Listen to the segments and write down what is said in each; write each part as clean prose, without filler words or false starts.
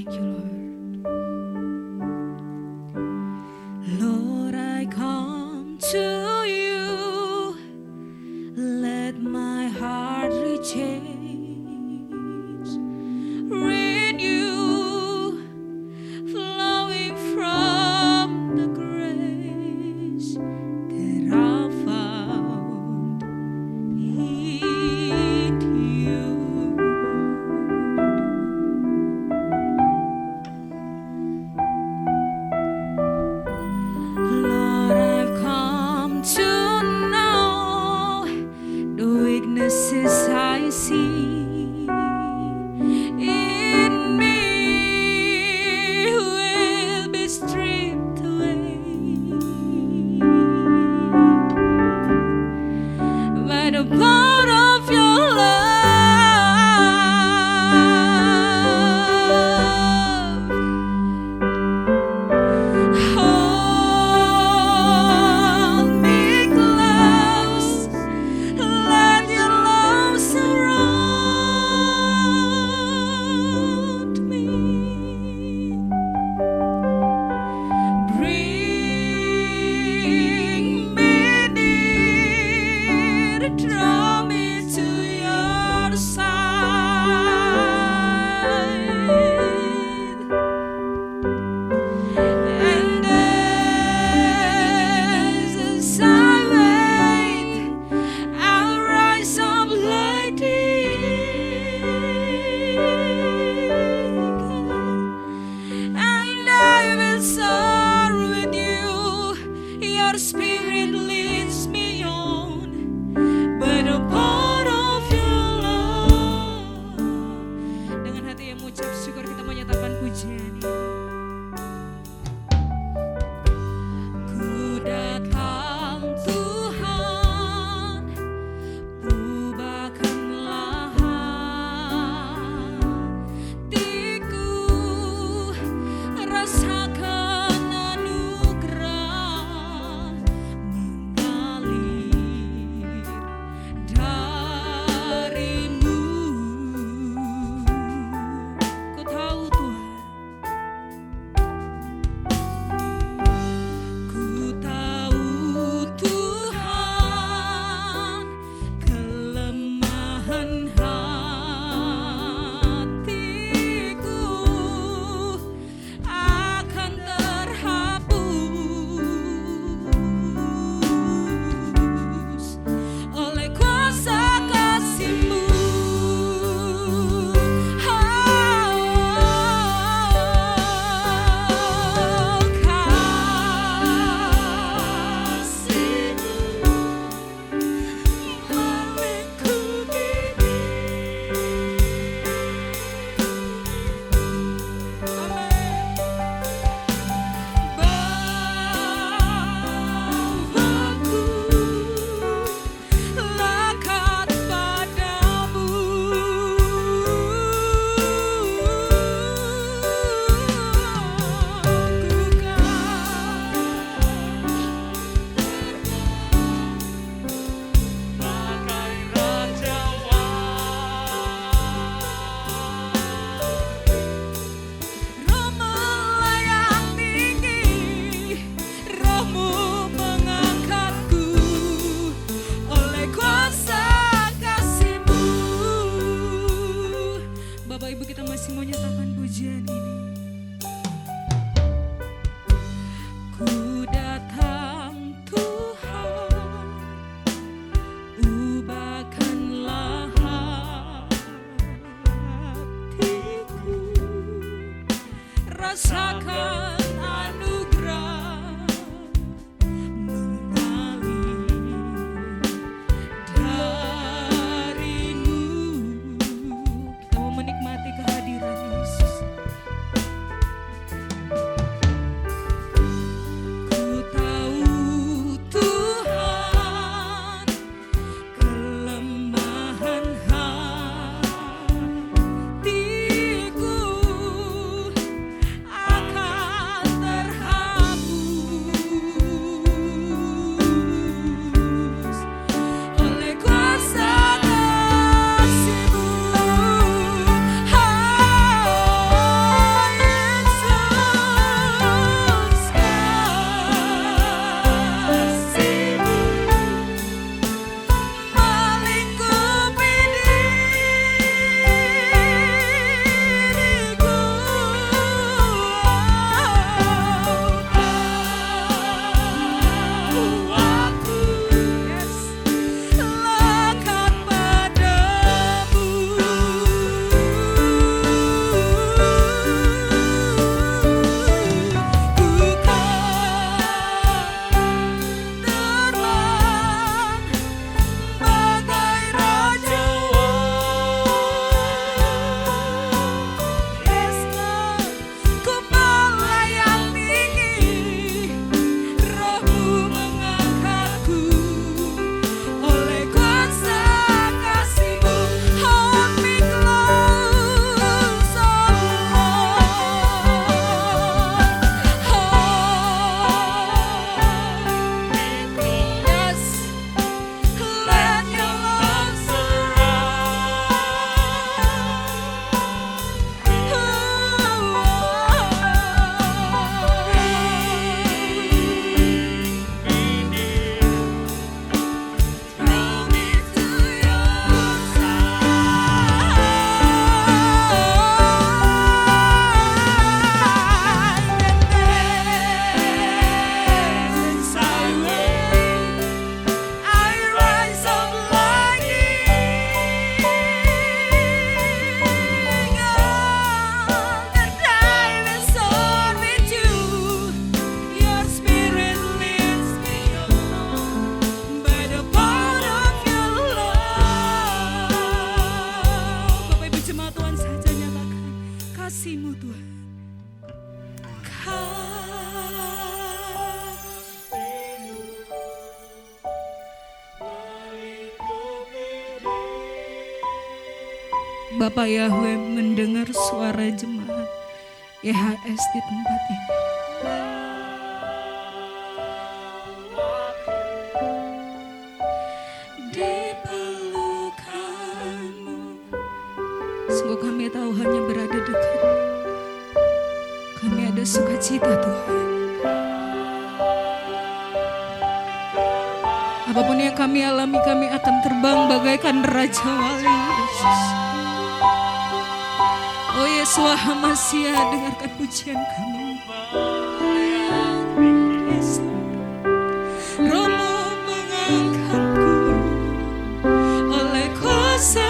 Thank you, Lord. Lord, I come to you. Let my heart rejoice. Renew, flowing from the grace that I found in you. Lord, I've come to know the weaknesses I see in me will be stripped away by the power of your love. Hold me close, let your love surround me. Bring me near, draw me to your side. And as I wait, I'll rise up like the eagle, and I will soar with you. Your spirit leads me on by the power of your love. Dengan hati yang mengucap syukur kita menyatakan pujian. Ku datang Tuhan, ubahkanlah hatiku, rasakan anugerah-Mu Bapak Yahweh mendengar suara jemaat YHS di tempat ini. Di pelukan-Mu, sungguh kami tahu hanya berada dekat, kami ada sukacita Tuhan. Apapun yang kami alami, kami akan terbang bagaikan Raja Wali Yesus. Oh Yesus Hamasia, dengarkan pujian kami. Romo mengangkatku oleh kuasa.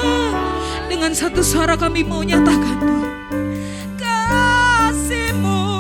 Dengan satu suara kami mau nyatakan Tuhan, kasih-Mu.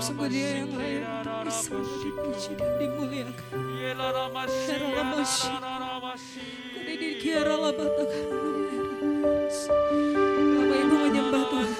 Sungguh Dia yang layak untuk disembah, dipuji dan dimuliakan. Bapak Ibu menyembah Tuhan.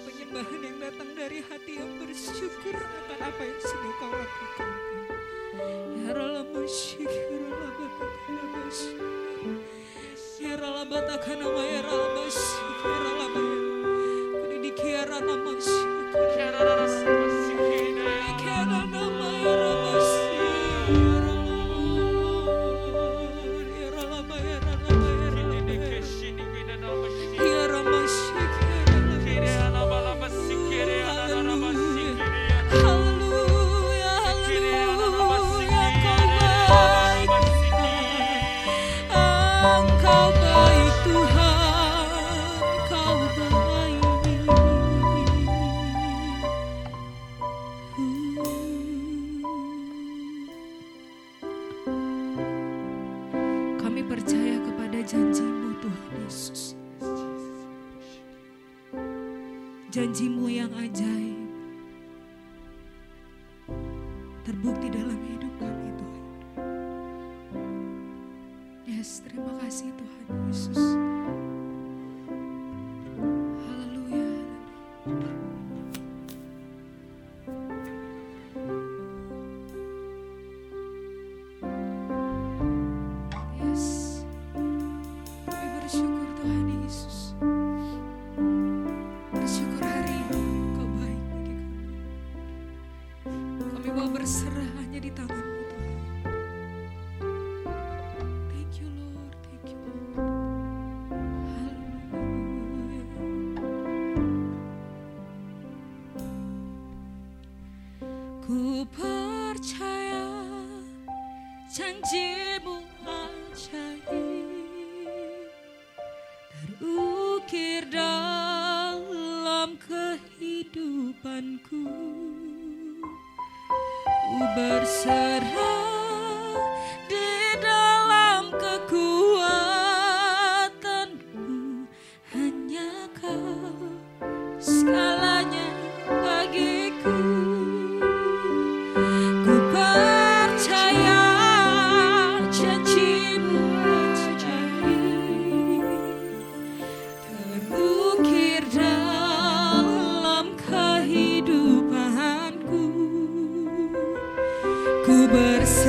Penyembahan yang datang dari hati yang bersyukur akan apa yang sudah Kau lakukan. Ya Ralabashi, ya Ralabataka nama ya Ralabashi, ya Ralabaya. Kuni dikiara nama syukur. Dikiara nama ya Ralabashi. Ya Ralabaya, Ralabaya, Ralabaya. Ya Ramashi. Kami percaya kepada janji-Mu Tuhan Yesus. Janji-Mu yang ajaib terbukti dalam hidup kami Tuhan. Yes, terima kasih Tuhan Yesus. Haleluya. Yes, kami bersyukur Tuhan Yesus. Bersyukur hari ini Kau baik bagi kami. Kami mau berserah hanya di tangan-Mu Tuhan. Thank you Lord, thank you Lord. Haleluya. Ku percaya janji-Mu ajaib terukir dalam kehidupanku. Ku berserah di dalam kekuatanmu. Hanya Kau segalanya bagiku. Ku percaya janji-Mu ajaib terukir dalam kehidupanku. Ku berserah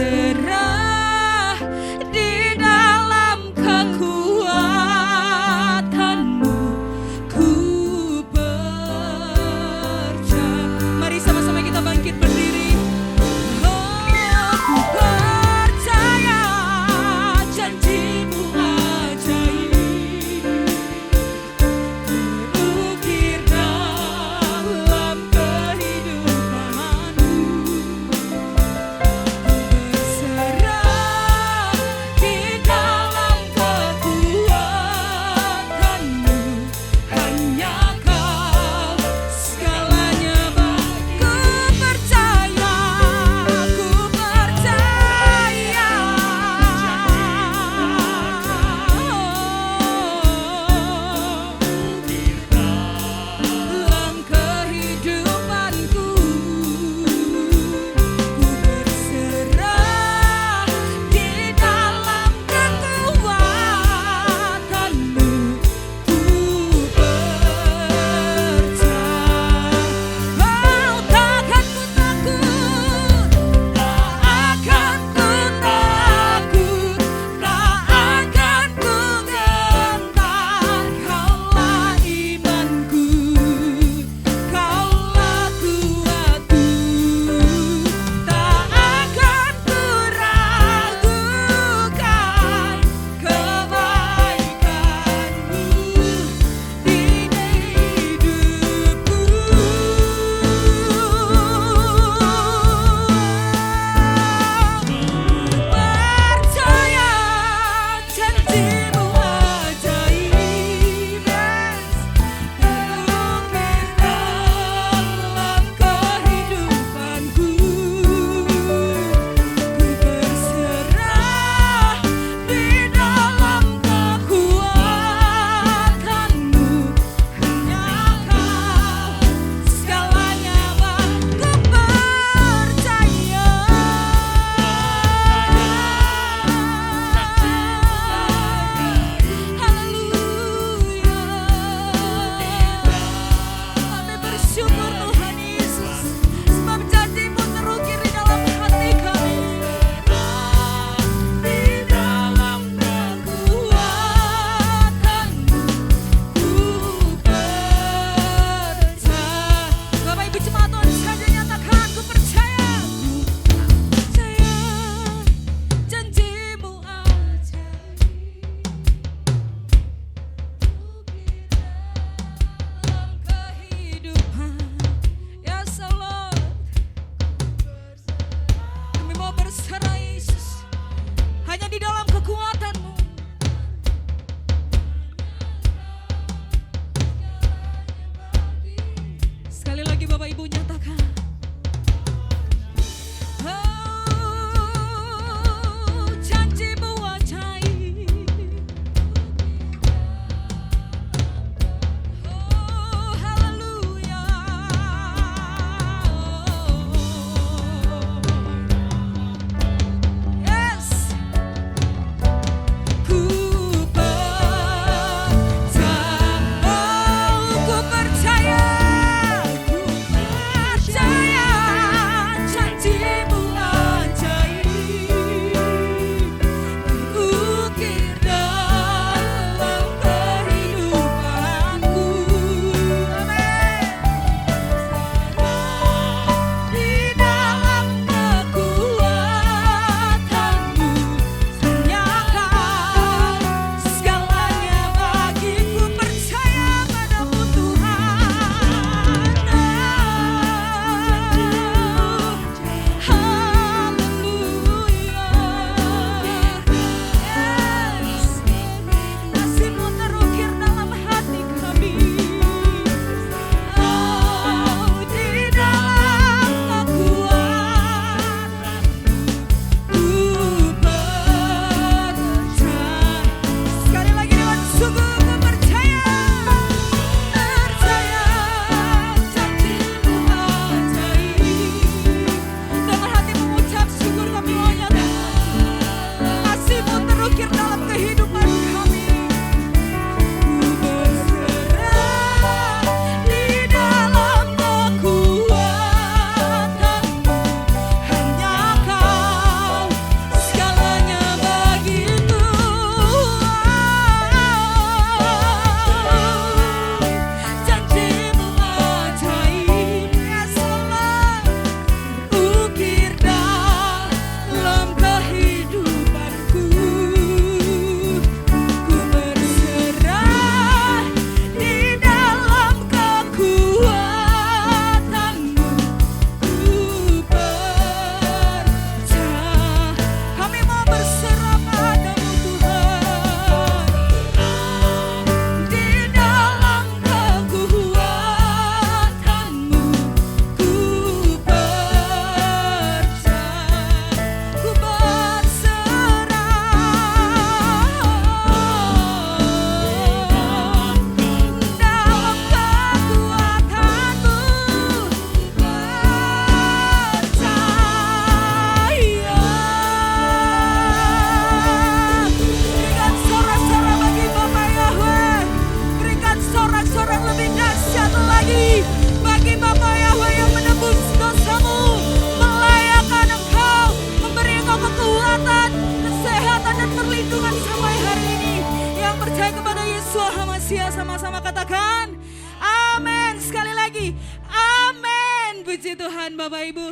manusia, sama-sama katakan amin. Sekali lagi amin. Puji Tuhan. Bapak Ibu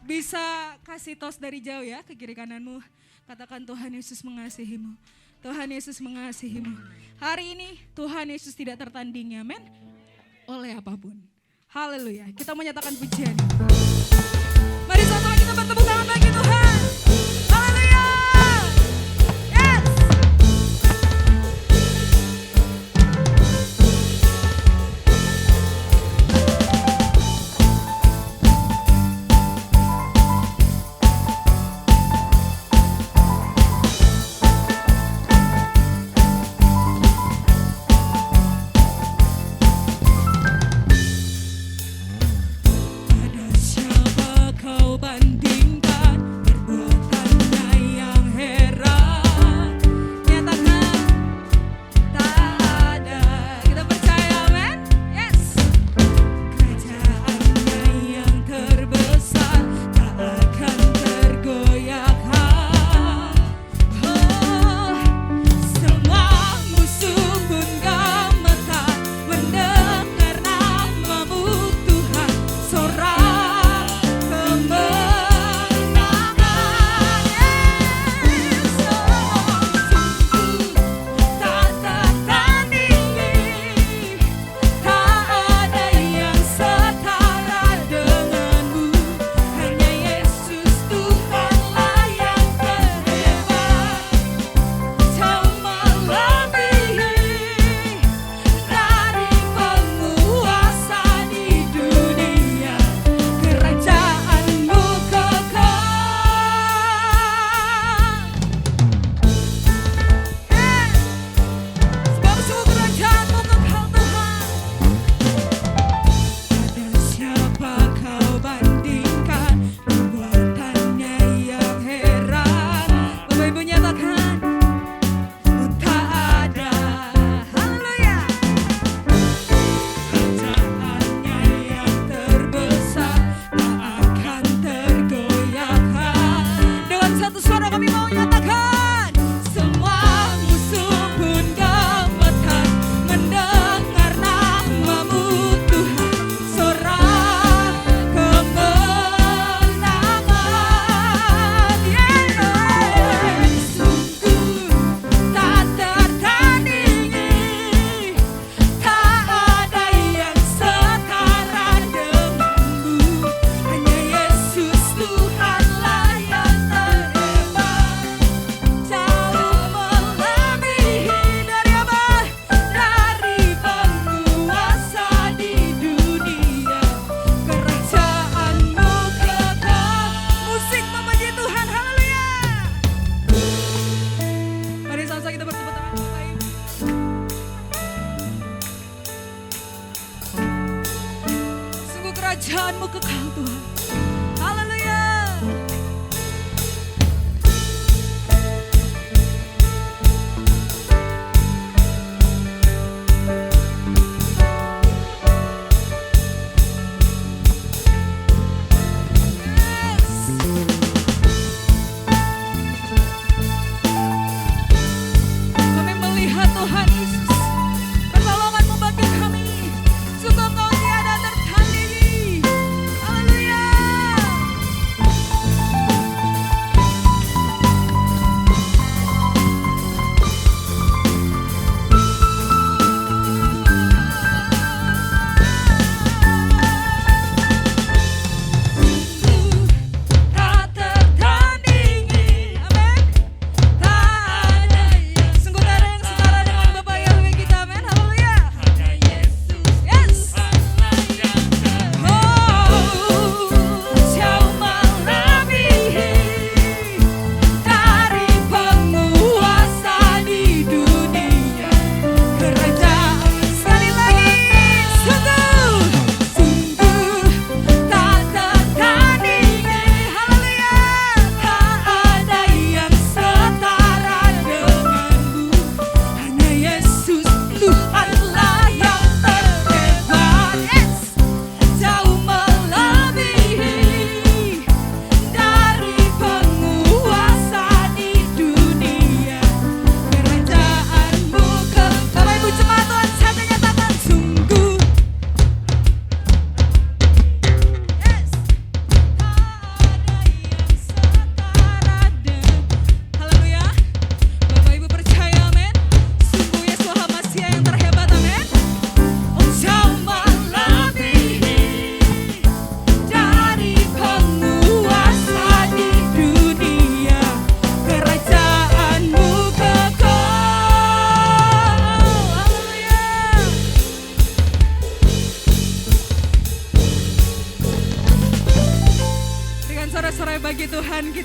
bisa kasih tos dari jauh ya ke kiri kananmu. Katakan Tuhan Yesus mengasihimu. Tuhan Yesus mengasihimu. Hari ini Tuhan Yesus tidak tertandingi, amin, oleh apapun. Haleluya. Kita menyatakan pujian. Mari sama-sama kita bertepuk tangan bagi Tuhan. Haleluya. Yes. Kerajaanmu kekal Tuhan. Haleluya. Kami melihat Tuhan Yesus, pertolongan-Mu bagi kami. Sungguh Engkau tiada tertandingi. Haleluya.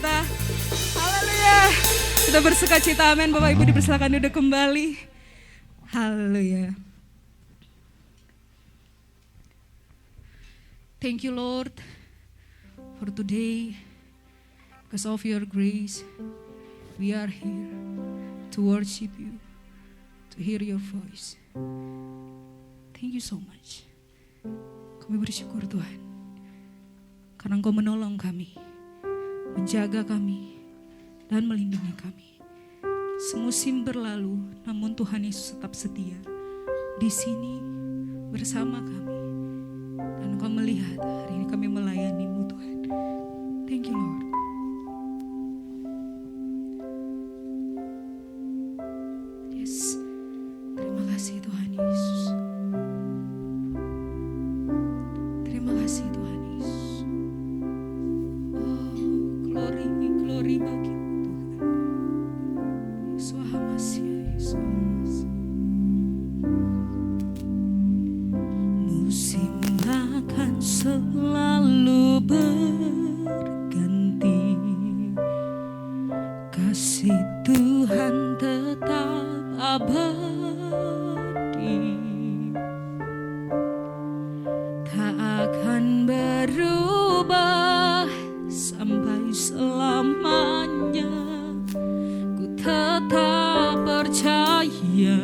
bersukacita. Haleluya. Kita bersukacita, amin. Bapak Ibu dipersilakan duduk kembali. Haleluya. Thank you Lord for today. Because of your grace, we are here to worship you, to hear your voice. Thank you so much. Kami bersyukur Tuhan, karena Engkau menolong kami, menjaga kami, dan melindungi kami. Semusim berlalu, namun Tuhan Yesus tetap setia di sini bersama kami. Dan Engkau melihat hari ini kami melayani-Mu Tuhan. Thank you Lord. Yes, terima kasih Tuhan Yesus. Terima kasih Tuhan Yesus. Oh, glory bagi Tuhan. Yesus Hamasya, Yesus Hamasya. Musim akan selalu berganti, kasih Tuhan tetap abadi, tak akan berubah sampai selamanya. Ku tetap percaya,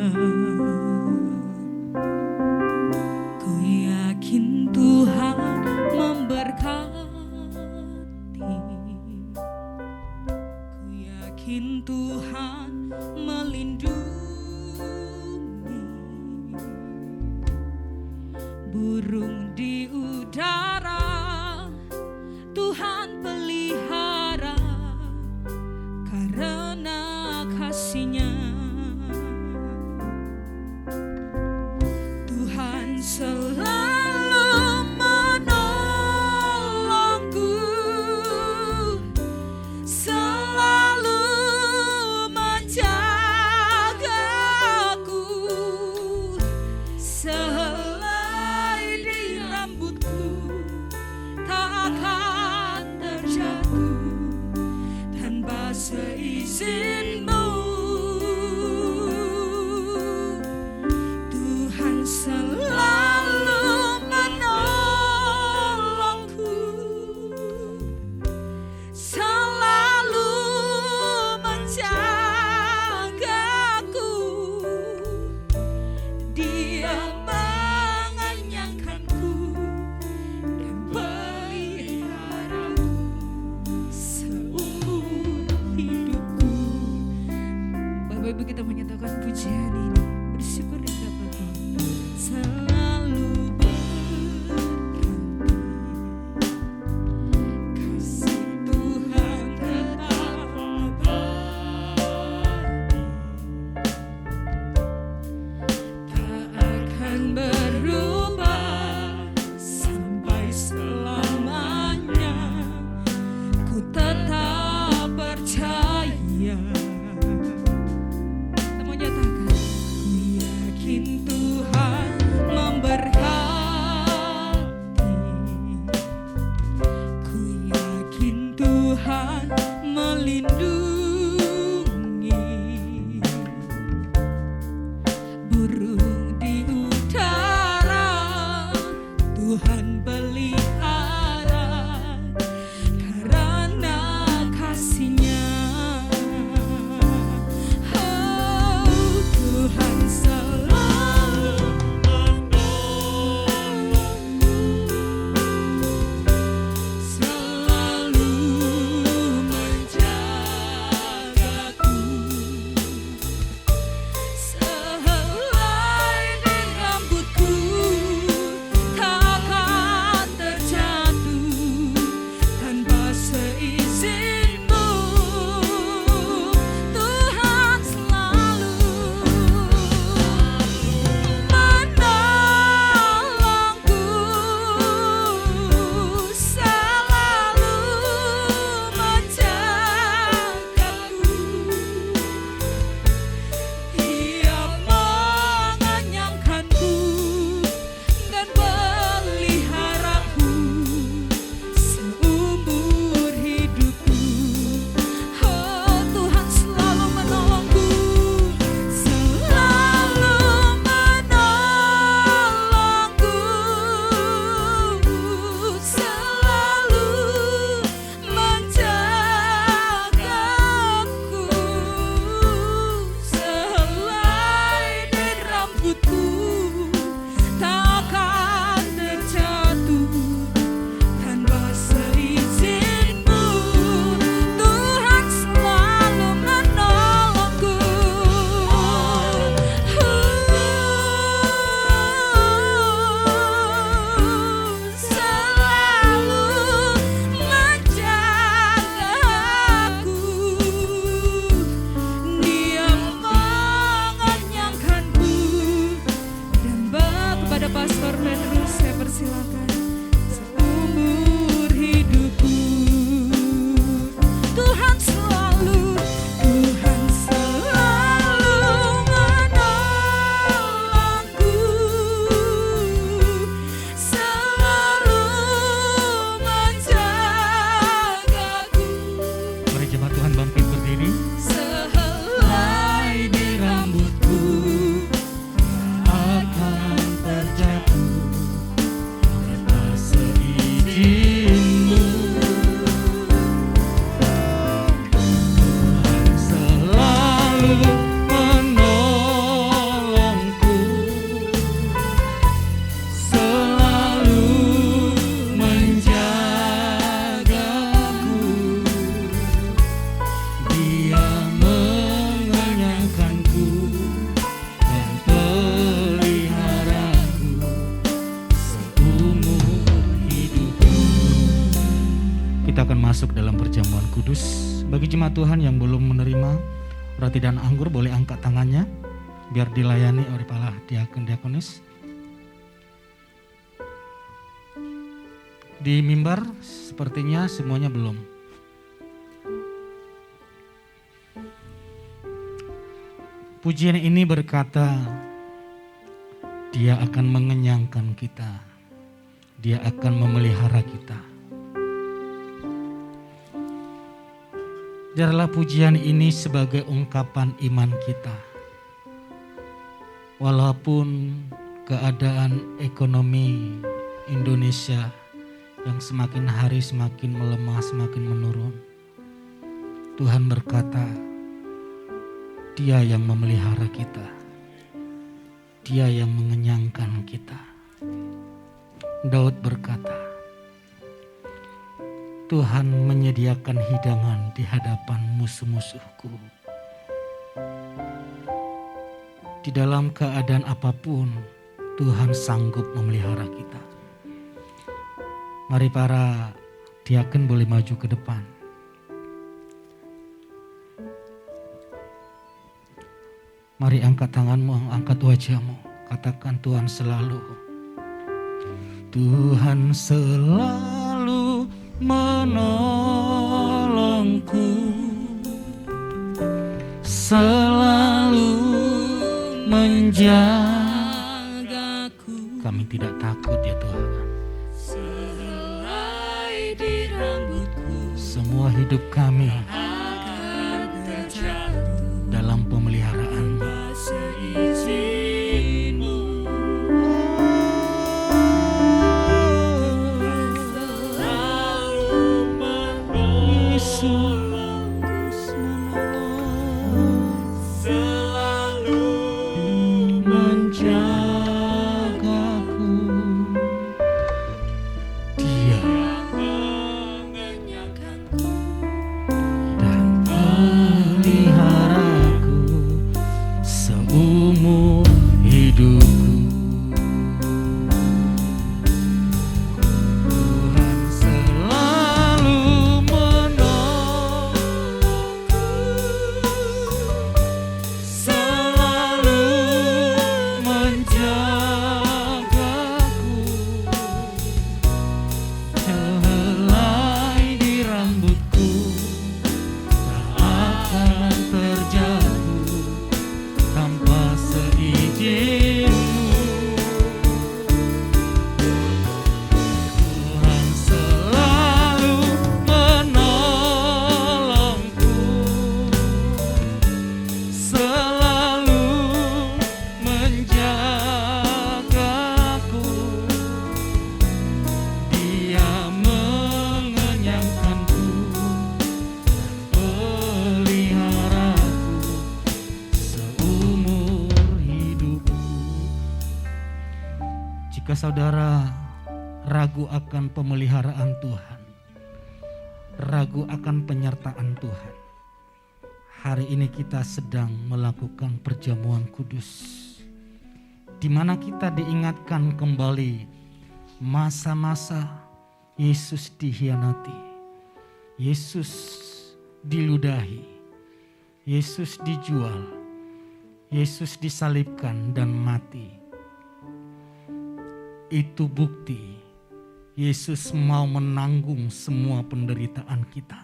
ku yakin Tuhan memberkati, ku yakin Tuhan melindungi. Burung di udara Tuhan pelihara karena kasih-Nya. Tuhan selalu menolongku, selalu menjagaku. Sehelai di rambutku tak akan terjatuh tanpa seizin-Mu. Tuhan selalu menolongku, selalu menjagaku. Dia mengenyangkanku dan peliharaku seumur hidupku. Bapak Ibu, kita menyatakan pujian ini, bersyukur di hadapan Tuhan. Selalu berganti, kasih Tuhan tetap abadi, tak akan berubah sampai selamanya. Ku tetap percaya, kita mau nyatakan, ku yakin Tuhan jemaat Tuhan yang belum menerima roti dan anggur boleh angkat tangannya biar dilayani oleh para diakon-diakonis. Di mimbar sepertinya semuanya belum. Pujian ini berkata, Dia akan mengenyangkan kita. Dia akan memelihara kita. Biarlah pujian ini sebagai ungkapan iman kita. Walaupun keadaan ekonomi Indonesia yang semakin hari semakin melemah, semakin menurun, Tuhan berkata, Dia yang memelihara kita. Dia yang mengenyangkan kita. Daud berkata, Tuhan menyediakan hidangan di hadapan musuh-musuhku. Di dalam keadaan apapun, Tuhan sanggup memelihara kita. Mari para diaken boleh maju ke depan. Mari angkat tanganmu, angkat wajahmu. Katakan Tuhan selalu. Tuhan selalu menolongku, selalu menjagaku. Kami tidak takut ya Tuhan. Selai di rambutku, Semua hidup kami akan terjatuh dalam pemeliharaan-Mu. seizinmu. Selalu Selalu menjagaku. Dia mengenyangkanku dan peliharaku seumur hidupku. Tuhan selalu menolongku, selalu menjagaku. Helai di rambutku tak akan terjatuh tanpa seizin-Mu. Tuhan selalu menolongku, selalu menjagaku. Dia mengenyangkanku, peliharaku seumur hidupku. Jika saudara ragu akan pemeliharaan Tuhan, ragu akan penyertaan Tuhan, hari ini kita sedang melakukan perjamuan kudus, di mana kita diingatkan kembali masa-masa Yesus dikhianati, Yesus diludahi, Yesus dijual, Yesus disalibkan dan mati. Itu bukti Yesus mau menanggung semua penderitaan kita.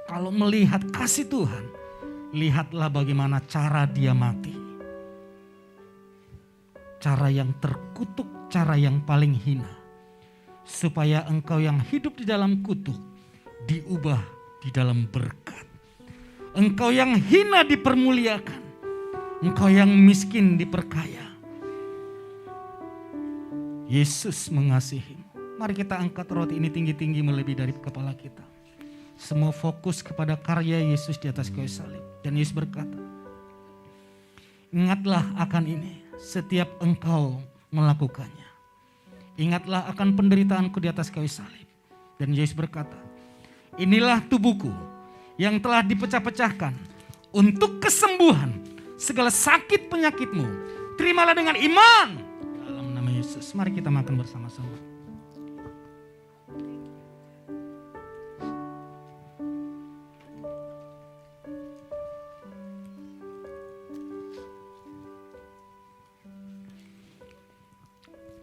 Kalau melihat kasih Tuhan, lihatlah bagaimana cara Dia mati. Cara yang terkutuk, cara yang paling hina. Supaya engkau yang hidup di dalam kutuk diubah di dalam berkat. Engkau yang hina dipermuliakan. Engkau yang miskin diperkaya. Yesus mengasihimu. Mari kita angkat roti ini tinggi-tinggi melebihi dari kepala kita. Semua fokus kepada karya Yesus di atas kayu salib. Dan Yesus berkata, ingatlah akan ini setiap engkau melakukannya. Ingatlah akan penderitaanku di atas kayu salib. Dan Yesus berkata, inilah tubuhku yang telah dipecah-pecahkan untuk kesembuhan segala sakit penyakitmu. Terimalah dengan iman. Dalam nama Yesus, mari kita makan bersama-sama.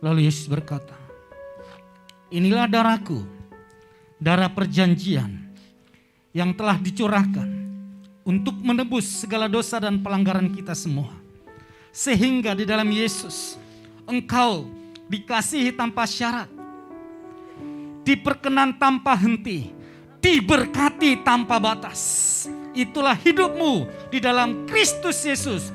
Lalu Yesus berkata, inilah darahku, darah perjanjian yang telah dicurahkan untuk menebus segala dosa dan pelanggaran kita semua. Sehingga di dalam Yesus engkau dikasihi tanpa syarat, diperkenan tanpa henti, diberkati tanpa batas. Itulah hidupmu di dalam Kristus Yesus.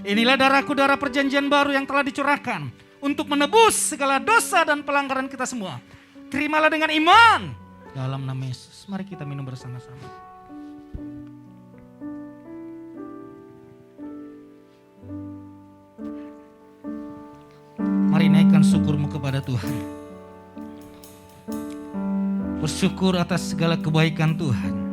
Inilah darahku, darah perjanjian baru yang telah dicurahkan untuk menebus segala dosa dan pelanggaran kita semua. Terimalah dengan iman dalam nama Yesus. Mari kita minum bersama-sama. Mari naikkan syukurmu kepada Tuhan. Bersyukur atas segala kebaikan Tuhan.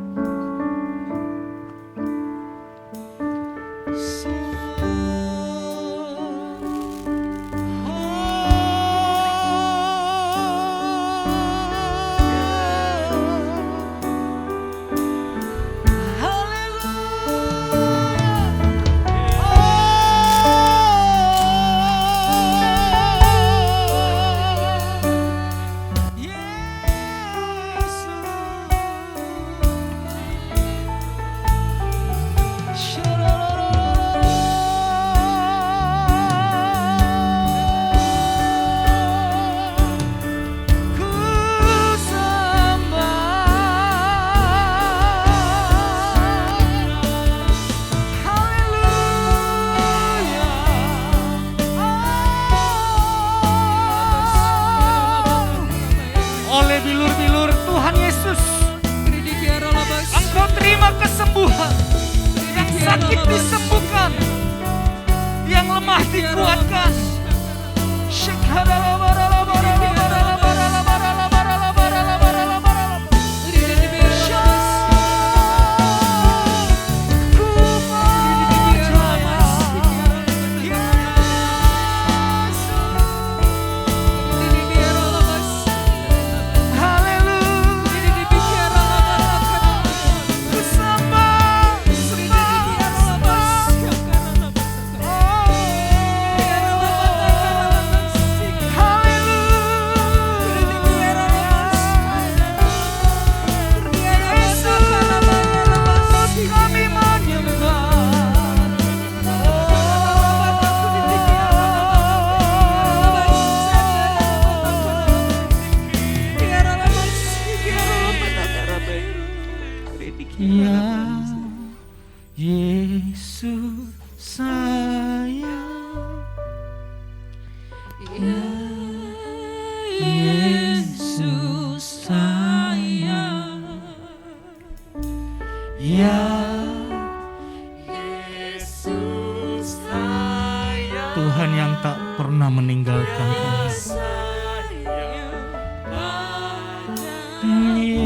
Tuhan yang tak pernah meninggalkan kami.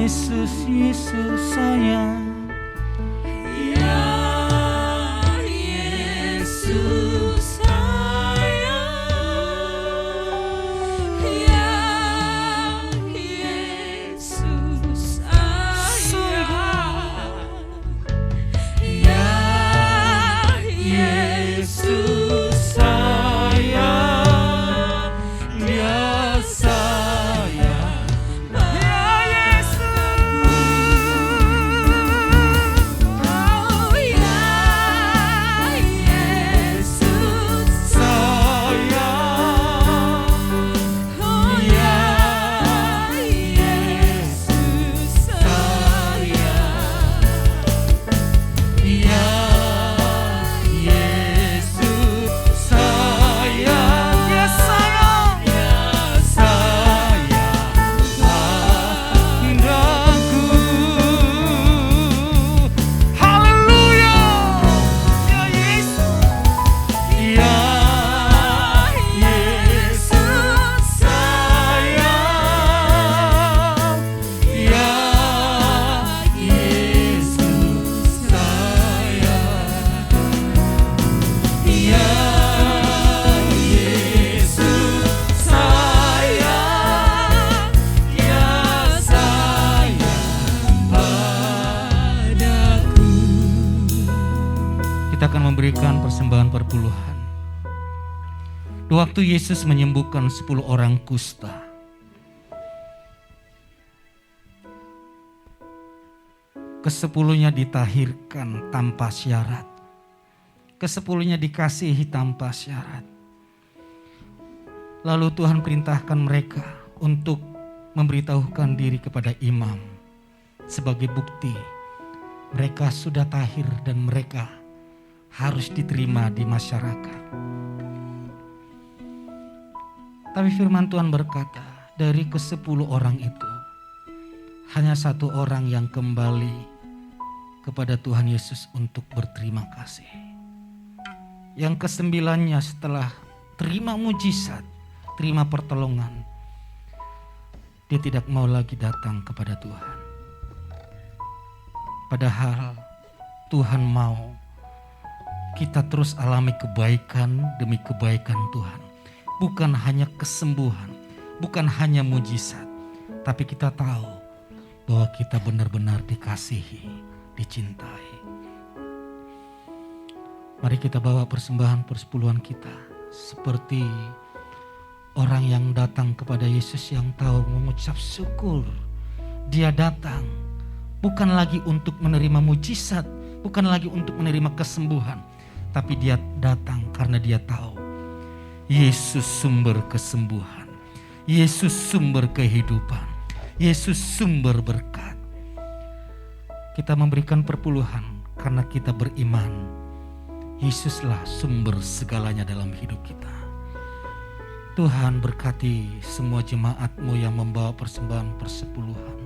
Yesus, Yesus sayang. Kita akan memberikan persembahan perpuluhan. Waktu Yesus menyembuhkan 10 orang kusta, ke-10-nya ditahirkan tanpa syarat. Ke-10-nya dikasihi tanpa syarat. Lalu Tuhan perintahkan mereka untuk memberitahukan diri kepada imam sebagai bukti mereka sudah tahir dan mereka harus diterima di masyarakat. Tapi firman Tuhan berkata, dari ke-10 orang itu hanya 1 orang yang kembali kepada Tuhan Yesus untuk berterima kasih. Yang ke-9-nya setelah terima mujizat, terima pertolongan, dia tidak mau lagi datang kepada Tuhan. Padahal Tuhan mau kita terus alami kebaikan demi kebaikan Tuhan. Bukan hanya kesembuhan, bukan hanya mujizat, tapi kita tahu bahwa kita benar-benar dikasihi, dicintai. Mari kita bawa persembahan persepuluhan kita seperti orang yang datang kepada Yesus yang tahu mengucap syukur. Dia datang bukan lagi untuk menerima mujizat, bukan lagi untuk menerima kesembuhan, tapi dia datang karena dia tahu Yesus sumber kesembuhan, Yesus sumber kehidupan, Yesus sumber berkat. Kita memberikan perpuluhan karena kita beriman Yesuslah sumber segalanya dalam hidup kita. Tuhan berkati semua jemaat-Mu yang membawa persembahan persepuluhan.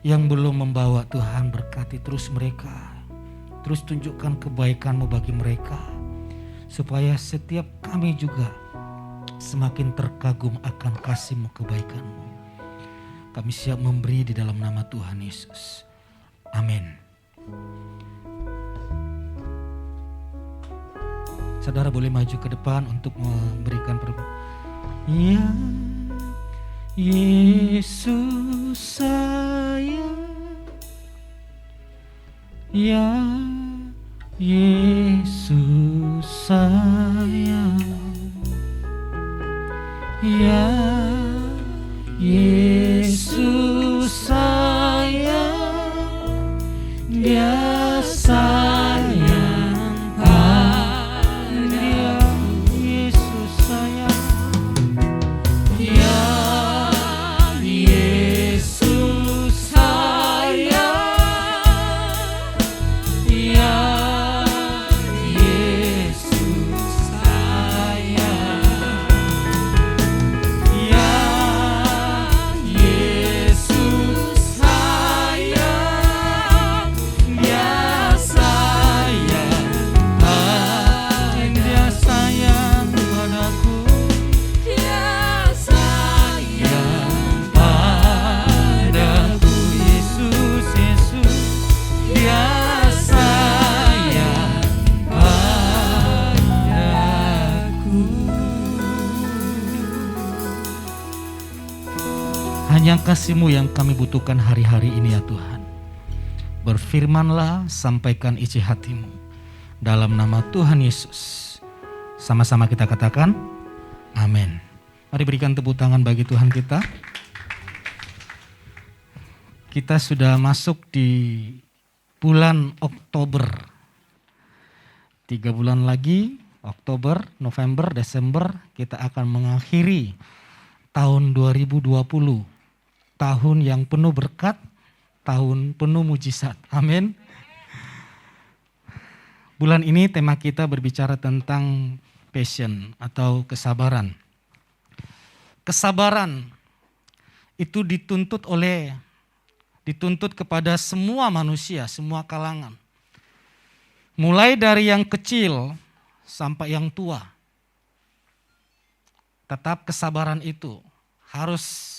Yang belum membawa, Tuhan berkati terus mereka. Terus tunjukkan kebaikan-Mu bagi mereka. Supaya setiap kami juga semakin terkagum akan kasih-Mu, kebaikan-Mu. Kami siap memberi di dalam nama Tuhan Yesus. Amin. Saudara boleh maju ke depan untuk memberikan ya Yesus sayang, ya Yesus sayang, ya Yesus sayang, dia sayang. Hanya kasih-Mu yang kami butuhkan hari-hari ini ya Tuhan. Berfirmanlah, sampaikan isi hati-Mu. Dalam nama Tuhan Yesus. Sama-sama kita katakan, amin. Mari berikan tepuk tangan bagi Tuhan kita. Kita sudah masuk di bulan Oktober. 3 bulan lagi, Oktober, November, Desember, kita akan mengakhiri tahun 2020. Tahun yang penuh berkat, tahun penuh mujizat. Amin. Bulan ini tema kita berbicara tentang passion atau kesabaran. Kesabaran itu dituntut kepada semua manusia, semua kalangan. Mulai dari yang kecil sampai yang tua. Tetap kesabaran itu harus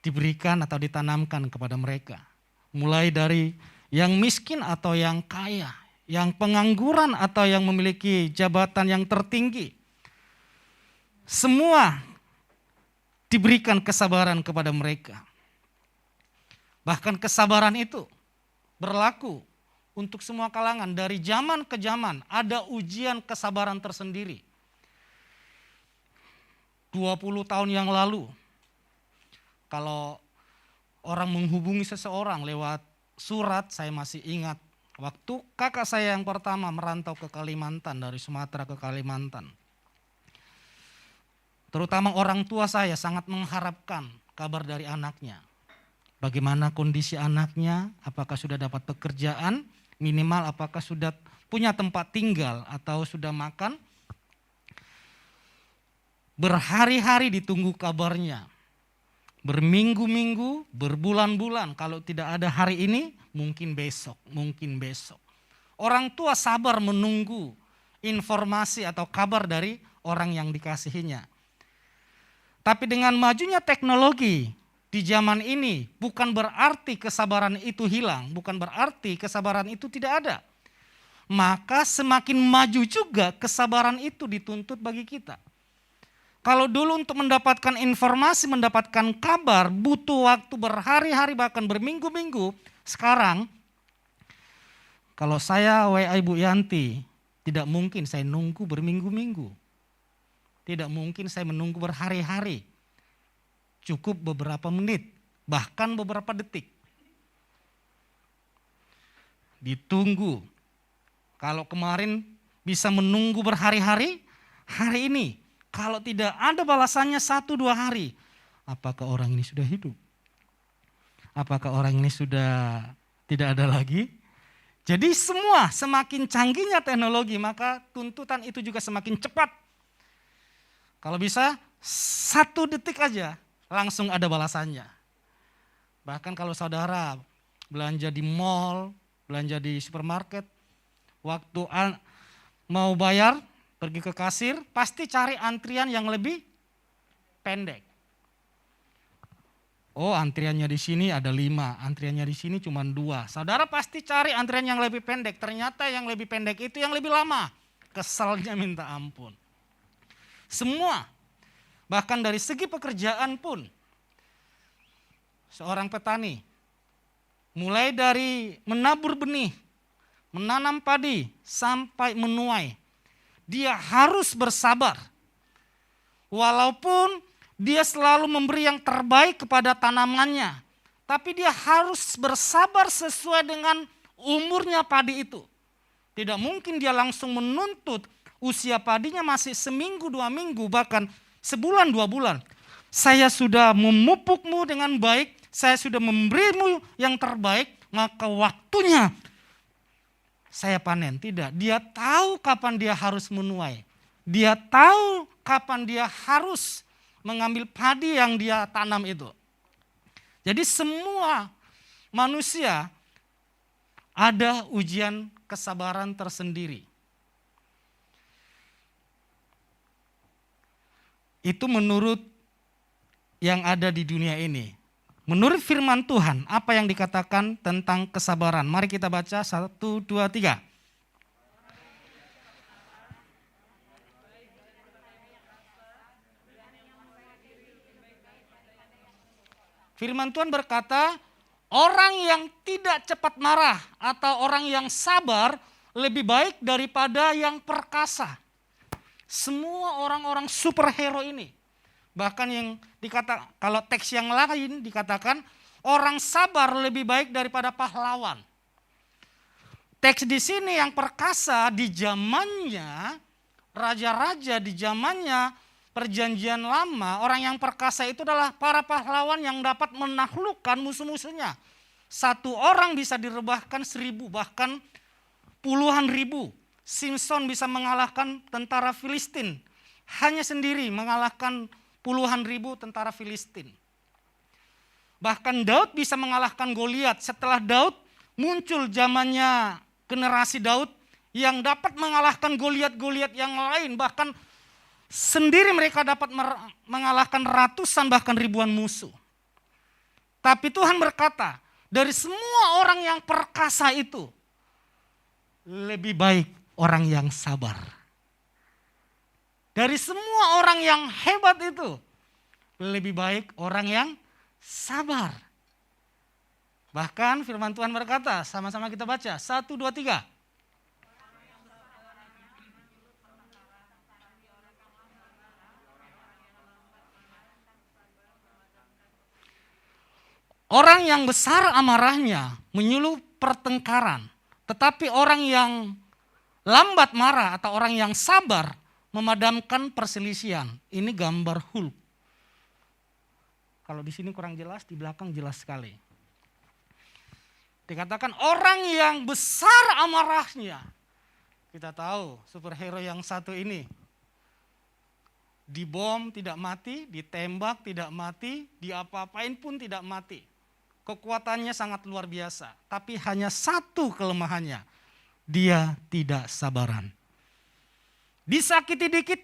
diberikan atau ditanamkan kepada mereka. Mulai dari yang miskin atau yang kaya, yang pengangguran atau yang memiliki jabatan yang tertinggi. Semua diberikan kesabaran kepada mereka. Bahkan kesabaran itu berlaku untuk semua kalangan. Dari zaman ke zaman ada ujian kesabaran tersendiri. 20 tahun yang lalu, kalau orang menghubungi seseorang lewat surat, saya masih ingat waktu kakak saya yang pertama merantau ke Kalimantan, dari Sumatera ke Kalimantan. Terutama orang tua saya sangat mengharapkan kabar dari anaknya. Bagaimana kondisi anaknya, apakah sudah dapat pekerjaan, minimal apakah sudah punya tempat tinggal atau sudah makan. Berhari-hari ditunggu kabarnya. Berminggu-minggu, berbulan-bulan, kalau tidak ada hari ini, mungkin besok, mungkin besok. Orang tua sabar menunggu informasi atau kabar dari orang yang dikasihinya. Tapi dengan majunya teknologi di zaman ini, bukan berarti kesabaran itu hilang, bukan berarti kesabaran itu tidak ada. Maka semakin maju juga kesabaran itu dituntut bagi kita. Kalau dulu untuk mendapatkan informasi, mendapatkan kabar, butuh waktu berhari-hari bahkan berminggu-minggu. Sekarang, kalau saya WA Ibu Yanti, tidak mungkin saya nunggu berminggu-minggu. Tidak mungkin saya menunggu berhari-hari. Cukup beberapa menit, bahkan beberapa detik. Ditunggu. Kalau kemarin bisa menunggu berhari-hari, hari ini kalau tidak ada balasannya 1-2 hari, apakah orang ini sudah hidup? Apakah orang ini sudah tidak ada lagi? Jadi semua semakin canggihnya teknologi, maka tuntutan itu juga semakin cepat. Kalau bisa 1 detik aja langsung ada balasannya. Bahkan kalau saudara belanja di mall, belanja di supermarket, waktu mau bayar, pergi ke kasir, pasti cari antrian yang lebih pendek. Oh, antriannya di sini ada 5, antriannya di sini cuma 2. Saudara pasti cari antrian yang lebih pendek, ternyata yang lebih pendek itu yang lebih lama. Kesalnya minta ampun. Semua, bahkan dari segi pekerjaan pun, seorang petani, mulai dari menabur benih, menanam padi, sampai menuai, dia harus bersabar. Walaupun dia selalu memberi yang terbaik kepada tanamannya, tapi dia harus bersabar sesuai dengan umurnya padi itu. Tidak mungkin dia langsung menuntut usia padinya masih seminggu, 2 minggu, bahkan sebulan, 2 bulan. Saya sudah memupukmu dengan baik, saya sudah memberimu yang terbaik, maka waktunya saya panen. Tidak, dia tahu kapan dia harus menuai. Dia tahu kapan dia harus mengambil padi yang dia tanam itu. Jadi semua manusia ada ujian kesabaran tersendiri. Itu menurut yang ada di dunia ini. Menurut firman Tuhan, apa yang dikatakan tentang kesabaran? Mari kita baca 1, 2, 3. Firman Tuhan berkata, orang yang tidak cepat marah atau orang yang sabar lebih baik daripada yang perkasa. Semua orang-orang superhero ini, bahkan yang kalau teks yang lain dikatakan orang sabar lebih baik daripada pahlawan. Teks di sini yang perkasa di zamannya raja-raja, di zamannya perjanjian lama, orang yang perkasa itu adalah para pahlawan yang dapat menaklukkan musuh-musuhnya. 1 orang bisa direbahkan 1000, bahkan puluhan ribu. Simpson bisa mengalahkan tentara Filistin, hanya sendiri mengalahkan puluhan ribu tentara Filistin. Bahkan Daud bisa mengalahkan Goliat. Setelah Daud muncul zamannya generasi Daud yang dapat mengalahkan Goliat-Goliat yang lain. Bahkan sendiri mereka dapat mengalahkan ratusan bahkan ribuan musuh. Tapi Tuhan berkata, dari semua orang yang perkasa itu, lebih baik orang yang sabar. Dari semua orang yang hebat itu, lebih baik orang yang sabar. Bahkan firman Tuhan berkata, sama-sama kita baca, 1, 2, 3. Orang yang besar amarahnya menyulut pertengkaran. Tetapi orang yang lambat marah atau orang yang sabar memadamkan perselisihan. Ini gambar Hulk. Kalau di sini kurang jelas, di belakang jelas sekali. Dikatakan orang yang besar amarahnya. Kita tahu superhero yang satu ini. Dibom tidak mati, ditembak tidak mati, diapa-apain pun tidak mati. Kekuatannya sangat luar biasa. Tapi hanya satu kelemahannya. Dia tidak sabaran. Disakiti dikit,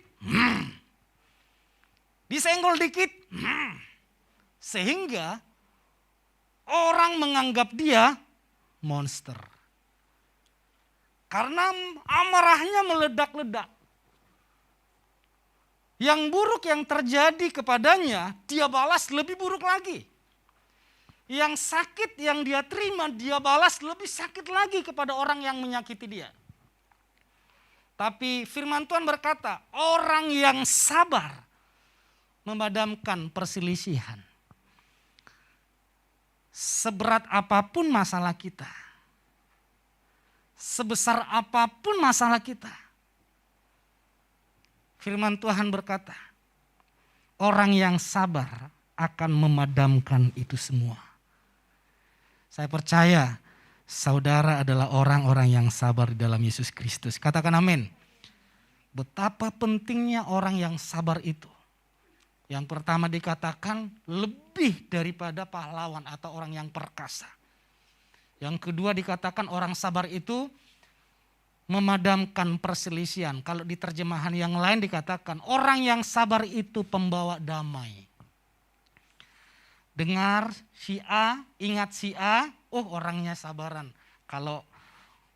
disenggol dikit, sehingga orang menganggap dia monster. Karena amarahnya meledak-ledak. Yang buruk yang terjadi kepadanya, dia balas lebih buruk lagi. Yang sakit yang dia terima, dia balas lebih sakit lagi kepada orang yang menyakiti dia. Tapi firman Tuhan berkata, orang yang sabar memadamkan perselisihan. Seberat apapun masalah kita, sebesar apapun masalah kita, firman Tuhan berkata, orang yang sabar akan memadamkan itu semua. Saya percaya saudara adalah orang-orang yang sabar di dalam Yesus Kristus. Katakan amin. Betapa pentingnya orang yang sabar itu. Yang pertama dikatakan lebih daripada pahlawan atau orang yang perkasa. Yang kedua dikatakan orang sabar itu memadamkan perselisihan. Kalau di terjemahan yang lain dikatakan orang yang sabar itu pembawa damai. Dengar si A, ingat si A, orangnya sabaran. Kalau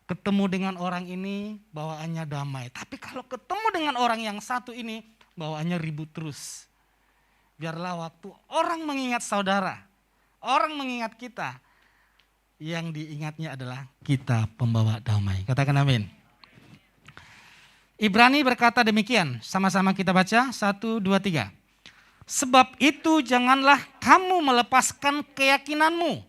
ketemu dengan orang ini bawaannya damai. Tapi kalau ketemu dengan orang yang satu ini bawaannya ribut terus. Biarlah waktu orang mengingat saudara, orang mengingat kita, yang diingatnya adalah kita pembawa damai. Katakan amin. Ibrani berkata demikian, sama-sama kita baca, 1, 2, 3. Sebab itu janganlah kamu melepaskan keyakinanmu.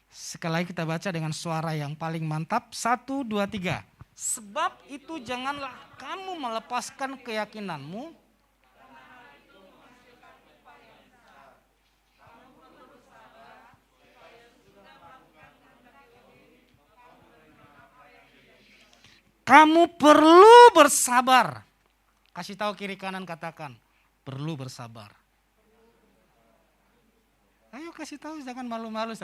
Sekali lagi kita baca dengan suara yang paling mantap. 1, 2, 3. Sebab itu janganlah kamu melepaskan keyakinanmu. Kamu perlu bersabar. Kasih tahu kiri kanan, katakan, perlu bersabar. Ayo kasih tahu, jangan malu-malu.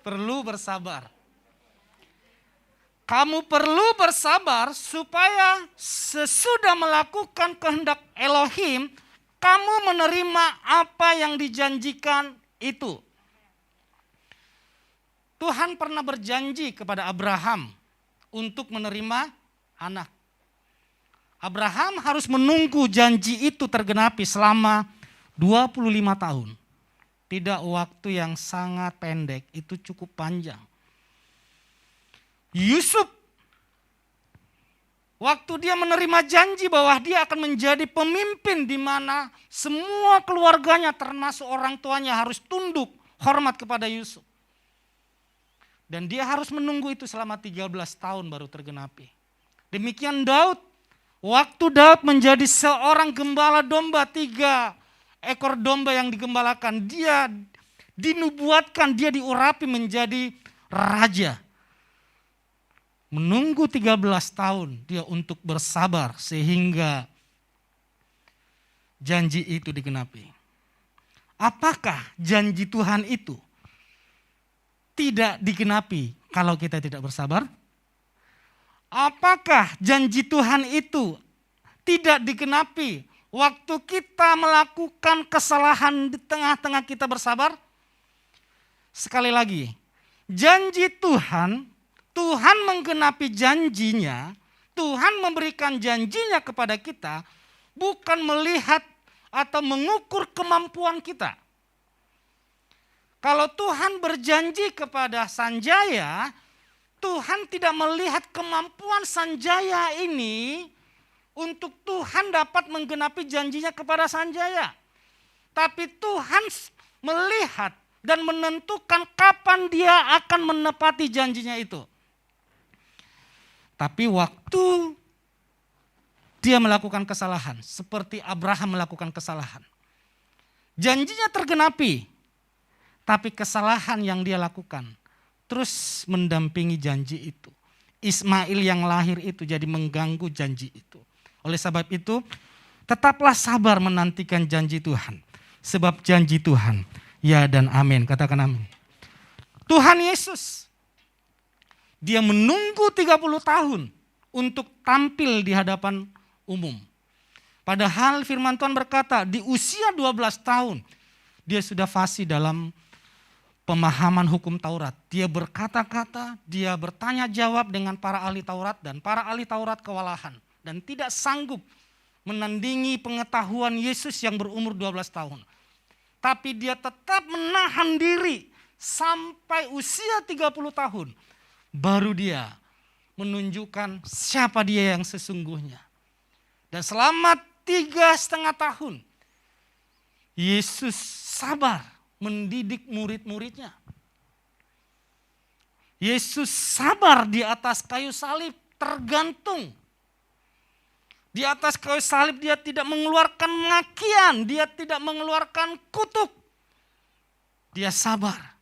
Perlu bersabar. Kamu perlu bersabar supaya sesudah melakukan kehendak Elohim, kamu menerima apa yang dijanjikan itu. Tuhan pernah berjanji kepada Abraham untuk menerima anak. Abraham harus menunggu janji itu tergenapi selama 25 tahun. Tidak waktu yang sangat pendek, itu cukup panjang. Yusuf, waktu dia menerima janji bahwa dia akan menjadi pemimpin di mana semua keluarganya termasuk orang tuanya harus tunduk hormat kepada Yusuf. Dan dia harus menunggu itu selama 13 tahun baru tergenapi. Demikian Daud. Waktu Daud menjadi seorang gembala domba, 3 ekor domba yang digembalakan. Dia dinubuatkan, dia diurapi menjadi raja. Menunggu 13 tahun dia untuk bersabar sehingga janji itu digenapi. Apakah janji Tuhan itu tidak digenapi kalau kita tidak bersabar? Apakah janji Tuhan itu tidak digenapi waktu kita melakukan kesalahan di tengah-tengah kita bersabar? Sekali lagi, janji Tuhan menggenapi janjinya, Tuhan memberikan janjinya kepada kita, bukan melihat atau mengukur kemampuan kita. Kalau Tuhan berjanji kepada Sanjaya, Tuhan tidak melihat kemampuan Sanjaya ini untuk Tuhan dapat menggenapi janjinya kepada Sanjaya. Tapi Tuhan melihat dan menentukan kapan dia akan menepati janjinya itu. Tapi waktu dia melakukan kesalahan, seperti Abraham melakukan kesalahan, janjinya tergenapi, tapi kesalahan yang dia lakukan terus mendampingi janji itu. Ismail yang lahir itu jadi mengganggu janji itu. Oleh sebab itu, tetaplah sabar menantikan janji Tuhan. Sebab janji Tuhan, ya dan amin. Katakan amin. Tuhan Yesus, dia menunggu 30 tahun untuk tampil di hadapan umum. Padahal firman Tuhan berkata, di usia 12 tahun, dia sudah fasih dalam pemahaman hukum Taurat. Dia berkata-kata, dia bertanya jawab dengan para ahli Taurat, dan para ahli Taurat kewalahan dan tidak sanggup menandingi pengetahuan Yesus yang berumur 12 tahun. Tapi dia tetap menahan diri sampai usia 30 tahun. Baru dia menunjukkan siapa dia yang sesungguhnya. Dan selama 3,5 tahun, Yesus sabar mendidik murid-muridnya. Yesus sabar di atas kayu salib, tergantung. Di atas kayu salib dia tidak mengeluarkan makian, dia tidak mengeluarkan kutuk. Dia sabar.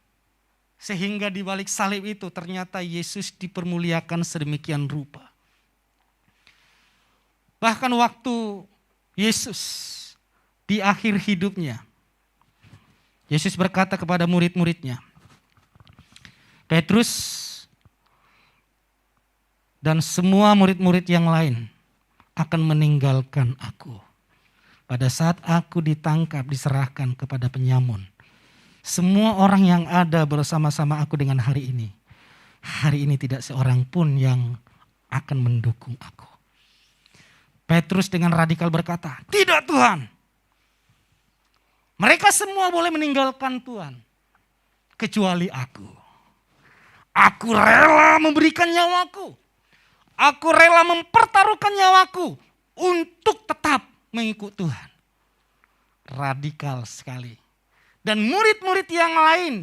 Sehingga di balik salib itu ternyata Yesus dipermuliakan sedemikian rupa. Bahkan waktu Yesus di akhir hidupnya, Yesus berkata kepada murid-muridnya, Petrus dan semua murid-murid yang lain akan meninggalkan aku. Pada saat aku ditangkap, diserahkan kepada penyamun. Semua orang yang ada bersama-sama aku dengan hari ini tidak seorang pun yang akan mendukung aku. Petrus dengan radikal berkata, tidak Tuhan. Mereka semua boleh meninggalkan Tuhan, kecuali aku. Aku rela memberikan nyawaku. Aku rela mempertaruhkan nyawaku untuk tetap mengikut Tuhan. Radikal sekali. Dan murid-murid yang lain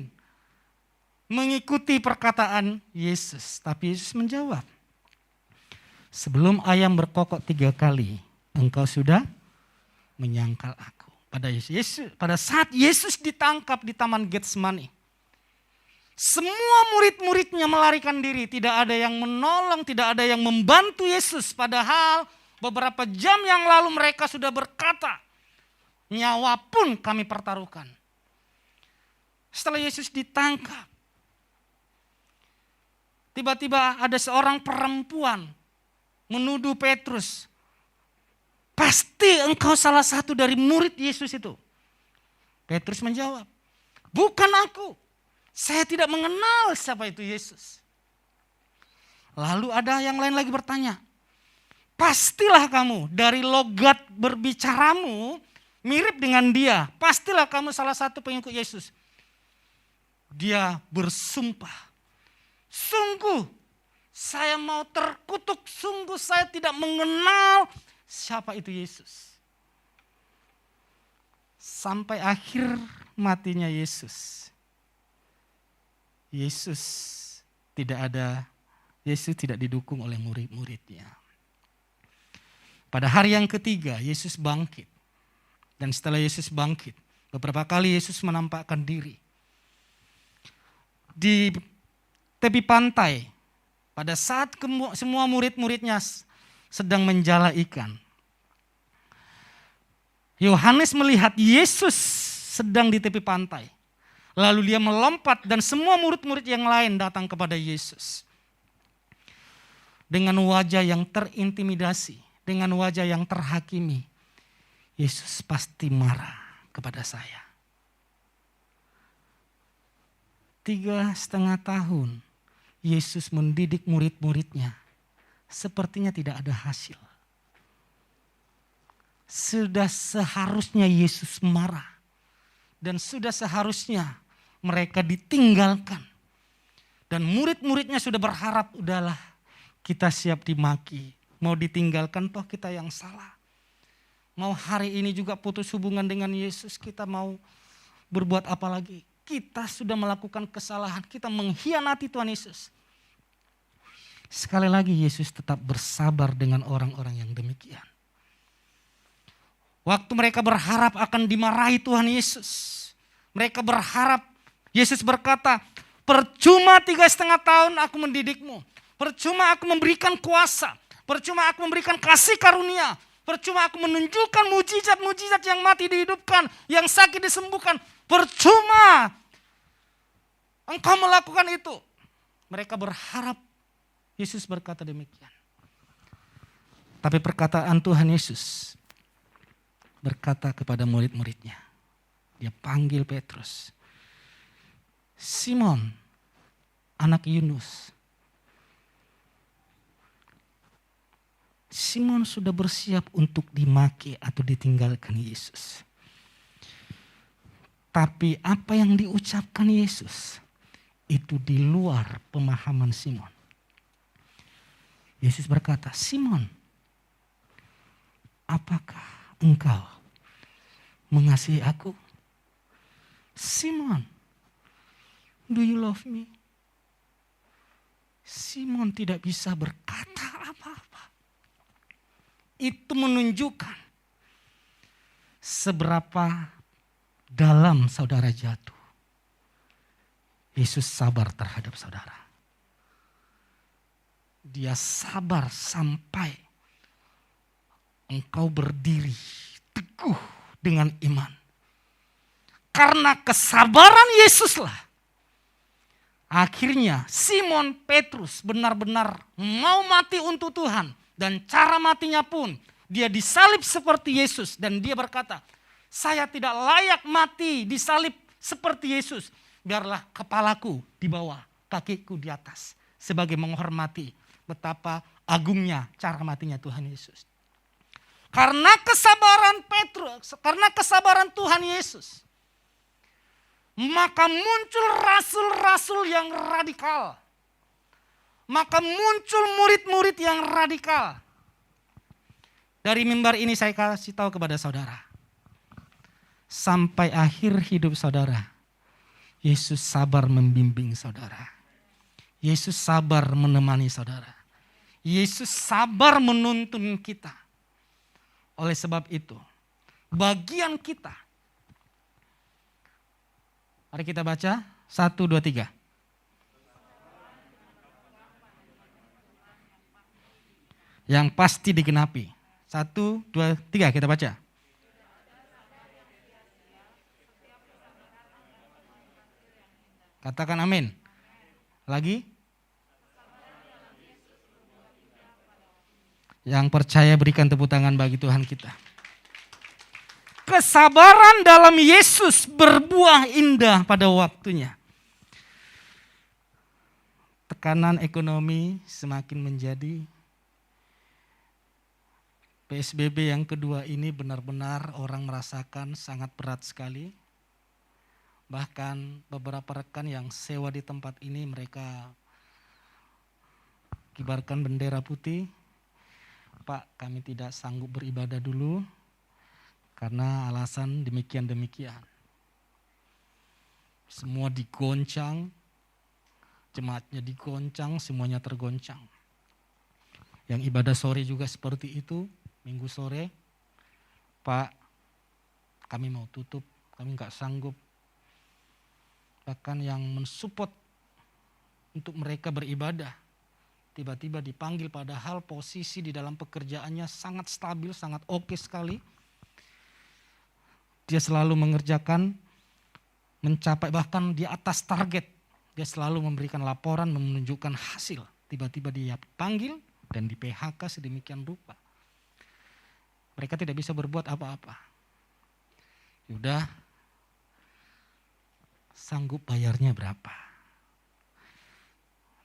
mengikuti perkataan Yesus. Tapi Yesus menjawab, sebelum ayam berkokok 3 kali, engkau sudah menyangkal aku. Pada saat Yesus ditangkap di Taman Getsemani, semua murid-muridnya melarikan diri. Tidak ada yang menolong, tidak ada yang membantu Yesus. Padahal beberapa jam yang lalu mereka sudah berkata, nyawa pun kami pertaruhkan. Setelah Yesus ditangkap, tiba-tiba ada seorang perempuan menuduh Petrus, pasti engkau salah satu dari murid Yesus itu. Petrus menjawab, bukan aku. Saya tidak mengenal siapa itu Yesus. Lalu ada yang lain lagi bertanya, pastilah kamu dari logat berbicaramu mirip dengan dia. Pastilah kamu salah satu pengikut Yesus. Dia bersumpah, sungguh saya mau terkutuk, sungguh saya tidak mengenal siapa itu Yesus. Sampai akhir matinya Yesus. Yesus tidak didukung oleh murid-muridnya. Pada hari yang ketiga Yesus bangkit. Dan setelah Yesus bangkit, beberapa kali Yesus menampakkan diri. Di tepi pantai, pada saat semua murid-muridnya sedang menjala ikan, Yohanes melihat Yesus sedang di tepi pantai. Lalu dia melompat dan semua murid-murid yang lain datang kepada Yesus. Dengan wajah yang terintimidasi, dengan wajah yang terhakimi. Yesus pasti marah kepada saya. 3,5 tahun Yesus mendidik murid-muridnya. Sepertinya tidak ada hasil. Sudah seharusnya Yesus marah. Dan sudah seharusnya mereka ditinggalkan. Dan murid-muridnya sudah berharap, udahlah kita siap dimaki. Mau ditinggalkan toh kita yang salah. Mau hari ini juga putus hubungan dengan Yesus, kita mau berbuat apa lagi? Kita sudah melakukan kesalahan, kita mengkhianati Tuhan Yesus. Sekali lagi Yesus tetap bersabar dengan orang-orang yang demikian. Waktu mereka berharap akan dimarahi Tuhan Yesus. Mereka berharap, Yesus berkata, percuma 3,5 tahun aku mendidikmu. Percuma aku memberikan kuasa. Percuma aku memberikan kasih karunia. Percuma aku menunjukkan mujizat-mujizat yang mati dihidupkan. Yang sakit disembuhkan. Percuma engkau melakukan itu. Mereka berharap. Yesus berkata demikian. Tapi perkataan Tuhan Yesus berkata kepada murid-muridnya. Dia panggil Petrus. Simon, anak Yunus. Simon sudah bersiap untuk dimaki atau ditinggalkan Yesus. Tapi apa yang diucapkan Yesus itu di luar pemahaman Simon. Yesus berkata, Simon, apakah engkau mengasihi aku? Simon, do you love me? Simon tidak bisa berkata apa-apa. Itu menunjukkan seberapa dalam saudara jatuh. Yesus sabar terhadap saudara. Dia sabar sampai engkau berdiri teguh dengan iman. Karena kesabaran Yesuslah. Akhirnya Simon Petrus benar-benar mau mati untuk Tuhan. Dan cara matinya pun dia disalib seperti Yesus. Dan dia berkata, saya tidak layak mati disalib seperti Yesus. Biarlah kepalaku di bawah, kakiku di atas. Sebagai menghormati betapa agungnya cara matinya Tuhan Yesus. Karena kesabaran Petrus, karena kesabaran Tuhan Yesus. Maka muncul rasul-rasul yang radikal. Maka muncul murid-murid yang radikal. Dari mimbar ini saya kasih tahu kepada saudara. Sampai akhir hidup saudara, Yesus sabar membimbing saudara. Yesus sabar menemani saudara. Yesus sabar menuntun kita. Oleh sebab itu, bagian kita. Mari kita baca 1, 2, 3. Yang pasti digenapi. 1, 2, 3 kita baca. Katakan amin. Lagi. Yang percaya berikan tepuk tangan bagi Tuhan kita. Kesabaran dalam Yesus berbuah indah pada waktunya. Tekanan ekonomi semakin menjadi. PSBB yang kedua ini benar-benar orang merasakan sangat berat sekali. Bahkan beberapa rekan yang sewa di tempat ini mereka kibarkan bendera putih. Pak, kami tidak sanggup beribadah dulu karena alasan demikian-demikian. Semua digoncang, jemaatnya digoncang, semuanya tergoncang. Yang ibadah sore juga seperti itu, minggu sore, Pak, kami mau tutup, kami nggak sanggup. Bahkan yang mensupport untuk mereka beribadah, tiba-tiba dipanggil padahal posisi di dalam pekerjaannya sangat stabil, sangat oke sekali. Dia selalu mengerjakan, mencapai bahkan di atas target. Dia selalu memberikan laporan, menunjukkan hasil. Tiba-tiba dia panggil dan di PHK sedemikian rupa. Mereka tidak bisa berbuat apa-apa. Yaudah, sanggup bayarnya berapa?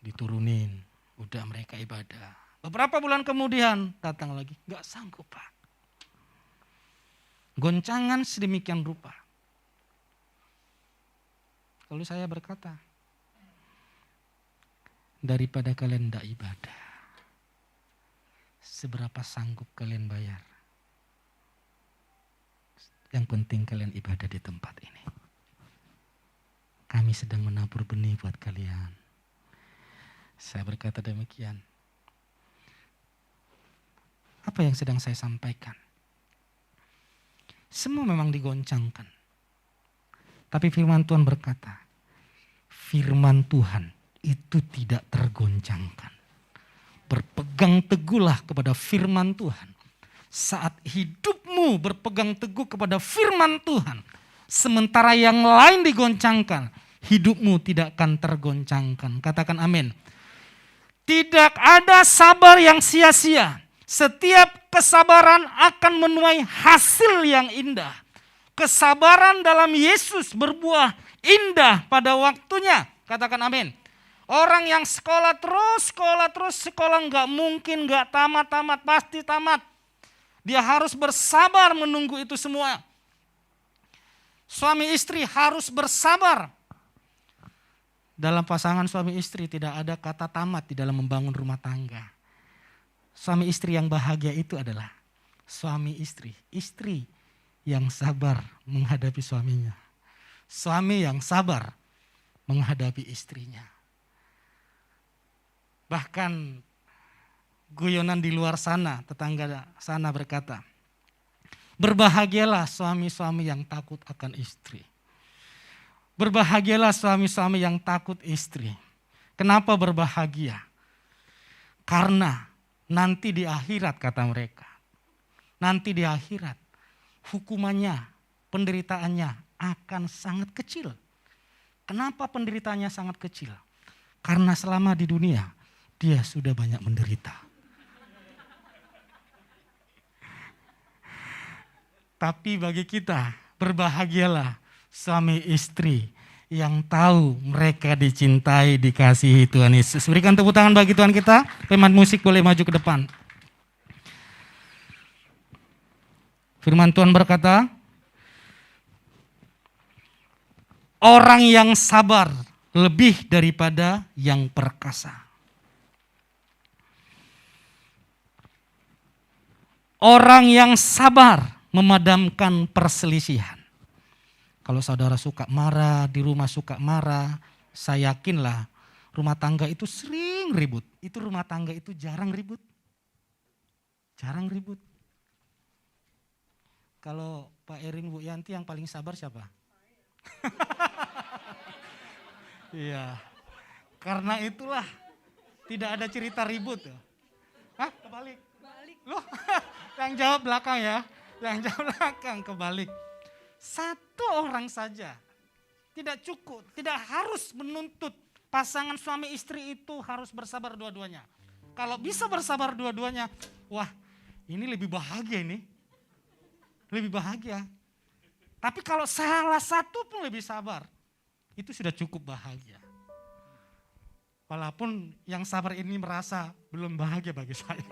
Diturunin, udah mereka ibadah. Beberapa bulan kemudian datang lagi, gak sanggup Pak. Goncangan sedemikian rupa. Lalu saya berkata, daripada kalian tidak ibadah. Seberapa sanggup kalian bayar? Yang penting kalian ibadah di tempat ini. Kami sedang menabur benih buat kalian. Saya berkata demikian. Apa yang sedang saya sampaikan? Semua memang digoncangkan. Tapi firman Tuhan berkata, firman Tuhan itu tidak tergoncangkan. Berpegang teguhlah kepada firman Tuhan. Saat hidupmu berpegang teguh kepada firman Tuhan, sementara yang lain digoncangkan, hidupmu tidak akan tergoncangkan. Katakan amin. Tidak ada sabar yang sia-sia. Setiap kesabaran akan menuai hasil yang indah. Kesabaran dalam Yesus berbuah indah pada waktunya. Katakan amin. Orang yang sekolah terus, nggak mungkin nggak tamat, pasti tamat. Dia harus bersabar menunggu itu semua. Suami istri harus bersabar. Dalam pasangan suami istri tidak ada kata tamat di dalam membangun rumah tangga. Suami istri yang bahagia itu adalah suami istri. Istri yang sabar menghadapi suaminya. Suami yang sabar menghadapi istrinya. Bahkan guyonan di luar sana, tetangga sana berkata, berbahagialah suami-suami yang takut akan istri. Berbahagialah suami-suami yang takut istri. Kenapa berbahagia? Karena nanti di akhirat, kata mereka, nanti di akhirat hukumannya, penderitaannya akan sangat kecil. Kenapa penderitaannya sangat kecil? Karena selama di dunia dia sudah banyak menderita. Tapi bagi kita, berbahagialah suami istri yang tahu mereka dicintai, dikasihi Tuhan Yesus. Berikan tepuk tangan bagi Tuhan kita. Pemain musik boleh maju ke depan. Firman Tuhan berkata, orang yang sabar lebih daripada yang perkasa. Orang yang sabar memadamkan perselisihan. Kalau saudara suka marah, di rumah suka marah, saya yakinlah rumah tangga itu sering ribut. Itu rumah tangga itu jarang ribut. Jarang ribut. Kalau Pak Erin, Bu Yanti yang paling sabar siapa? Iya. Karena itulah tidak ada cerita ribut. Hah? Kebalik. Loh, yang jawab belakang ya. Yang jawab belakang kebalik. Satu orang saja. Tidak cukup, tidak harus menuntut pasangan suami istri itu harus bersabar dua-duanya. Kalau bisa bersabar dua-duanya, wah ini lebih bahagia ini. Lebih bahagia. Tapi kalau salah satu pun lebih sabar, itu sudah cukup bahagia. Walaupun yang sabar ini merasa belum bahagia bagi saya.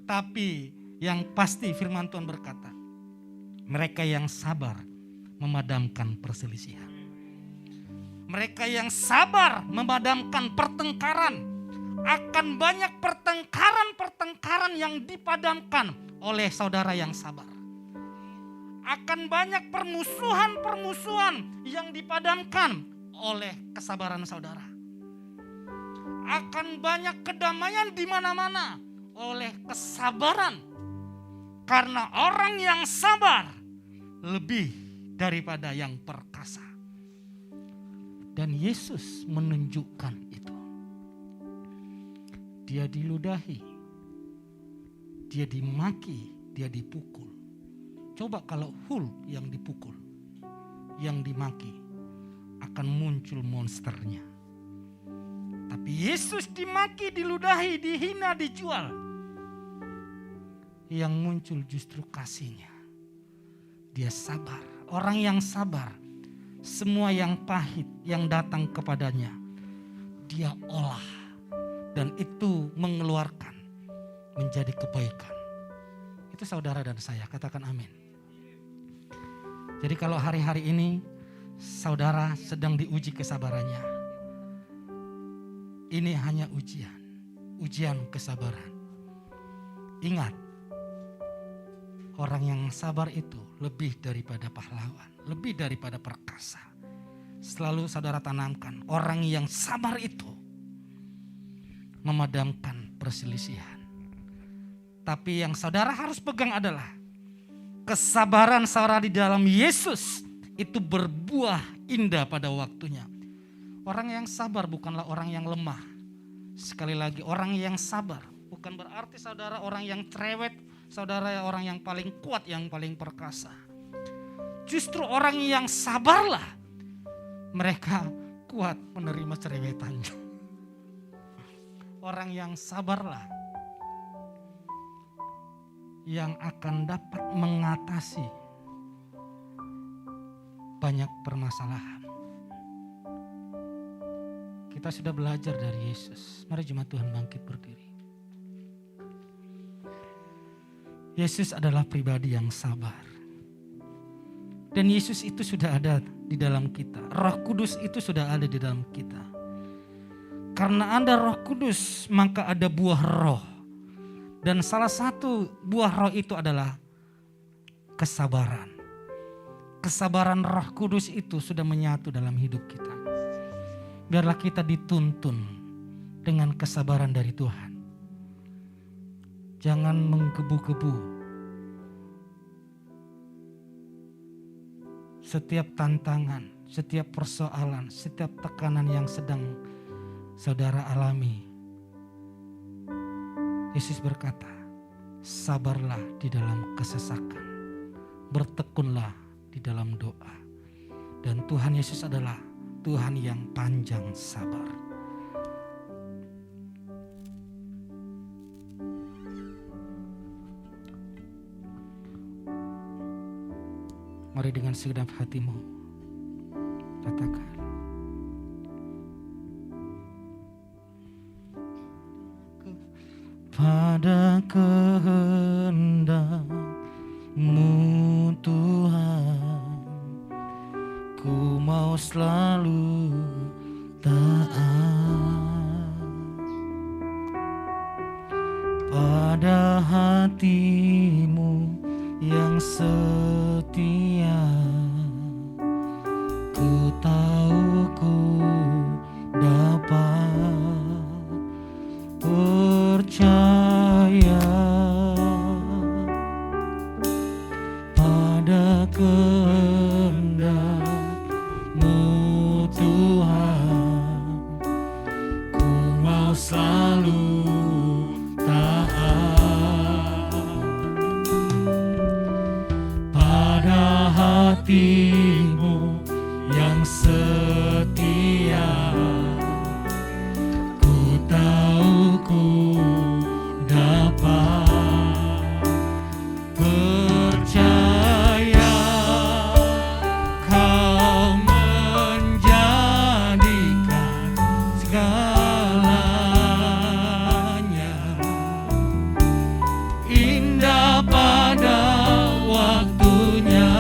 Tapi yang pasti firman Tuhan berkata, mereka yang sabar memadamkan perselisihan. Mereka yang sabar memadamkan pertengkaran. Akan banyak pertengkaran yang dipadamkan oleh saudara yang sabar. Akan banyak permusuhan yang dipadamkan oleh kesabaran saudara. Akan banyak kedamaian di mana-mana oleh kesabaran. Karena orang yang sabar lebih daripada yang perkasa. Dan Yesus menunjukkan itu. Dia diludahi, dia dimaki, dia dipukul. Coba kalau Hulk yang dipukul, yang dimaki, akan muncul monsternya. Tapi Yesus dimaki, diludahi, dihina, dijual. Yang muncul justru kasihnya. Dia sabar. Orang yang sabar, semua yang pahit yang datang kepadanya, dia olah. Dan itu mengeluarkan menjadi kebaikan. Itu saudara dan saya, katakan amin. Jadi kalau hari-hari ini saudara sedang diuji kesabarannya, Ini hanya ujian kesabaran. Ingat, orang yang sabar itu lebih daripada pahlawan, lebih daripada perkasa. Selalu saudara tanamkan, orang yang sabar itu memadamkan perselisihan. Tapi yang saudara harus pegang adalah kesabaran saudara di dalam Yesus itu berbuah indah pada waktunya. Orang yang sabar bukanlah orang yang lemah. Sekali lagi, orang yang sabar bukan berarti saudara orang yang cerewet, saudara orang yang paling kuat, yang paling perkasa. Justru orang yang sabarlah, mereka kuat menerima cerewetannya. Orang yang sabarlah yang akan dapat mengatasi banyak permasalahan. Kita sudah belajar dari Yesus. Mari jemaat Tuhan bangkit berdiri. Yesus adalah pribadi yang sabar. Dan Yesus itu sudah ada di dalam kita. Roh Kudus itu sudah ada di dalam kita. Karena ada Roh Kudus, maka ada buah roh. Dan salah satu buah roh itu adalah kesabaran. Kesabaran Roh Kudus itu sudah menyatu dalam hidup kita. Biarlah kita dituntun dengan kesabaran dari Tuhan. Jangan menggebu-gebu. Setiap tantangan, setiap persoalan, setiap tekanan yang sedang saudara alami. Yesus berkata, sabarlah di dalam kesesakan. Bertekunlah di dalam doa. Dan Tuhan Yesus adalah Tuhan yang panjang sabar. Mari dengan segenap hatimu katakan. Pada kehendak-Mu Tuhan, ku mau selalu taat. Pada hati-Mu yang setia, ku tahu ku dapat percaya. Pada kehendak-Mu Tuhan, ku mau selalu hati-Mu yang setia, ku tahu ku dapat percaya. Kau menjadikan segalanya indah pada waktunya.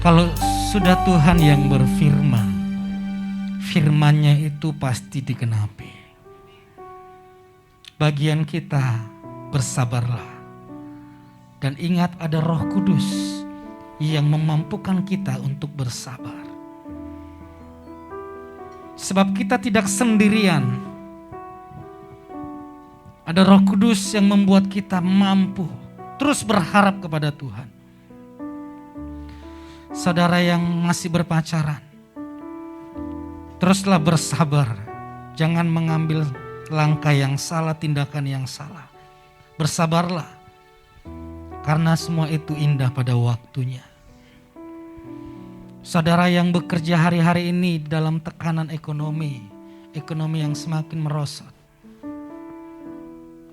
Kalau sudah Tuhan yang berfirman, firman-Nya itu pasti digenapi. Bagian kita bersabarlah. Dan ingat ada Roh Kudus yang memampukan kita untuk bersabar. Sebab kita tidak sendirian. Ada Roh Kudus yang membuat kita mampu terus berharap kepada Tuhan. Saudara yang masih berpacaran, teruslah bersabar. Jangan mengambil langkah yang salah, tindakan yang salah. Bersabarlah. Karena semua itu indah pada waktunya. Saudara yang bekerja hari-hari ini dalam tekanan ekonomi yang semakin merosot.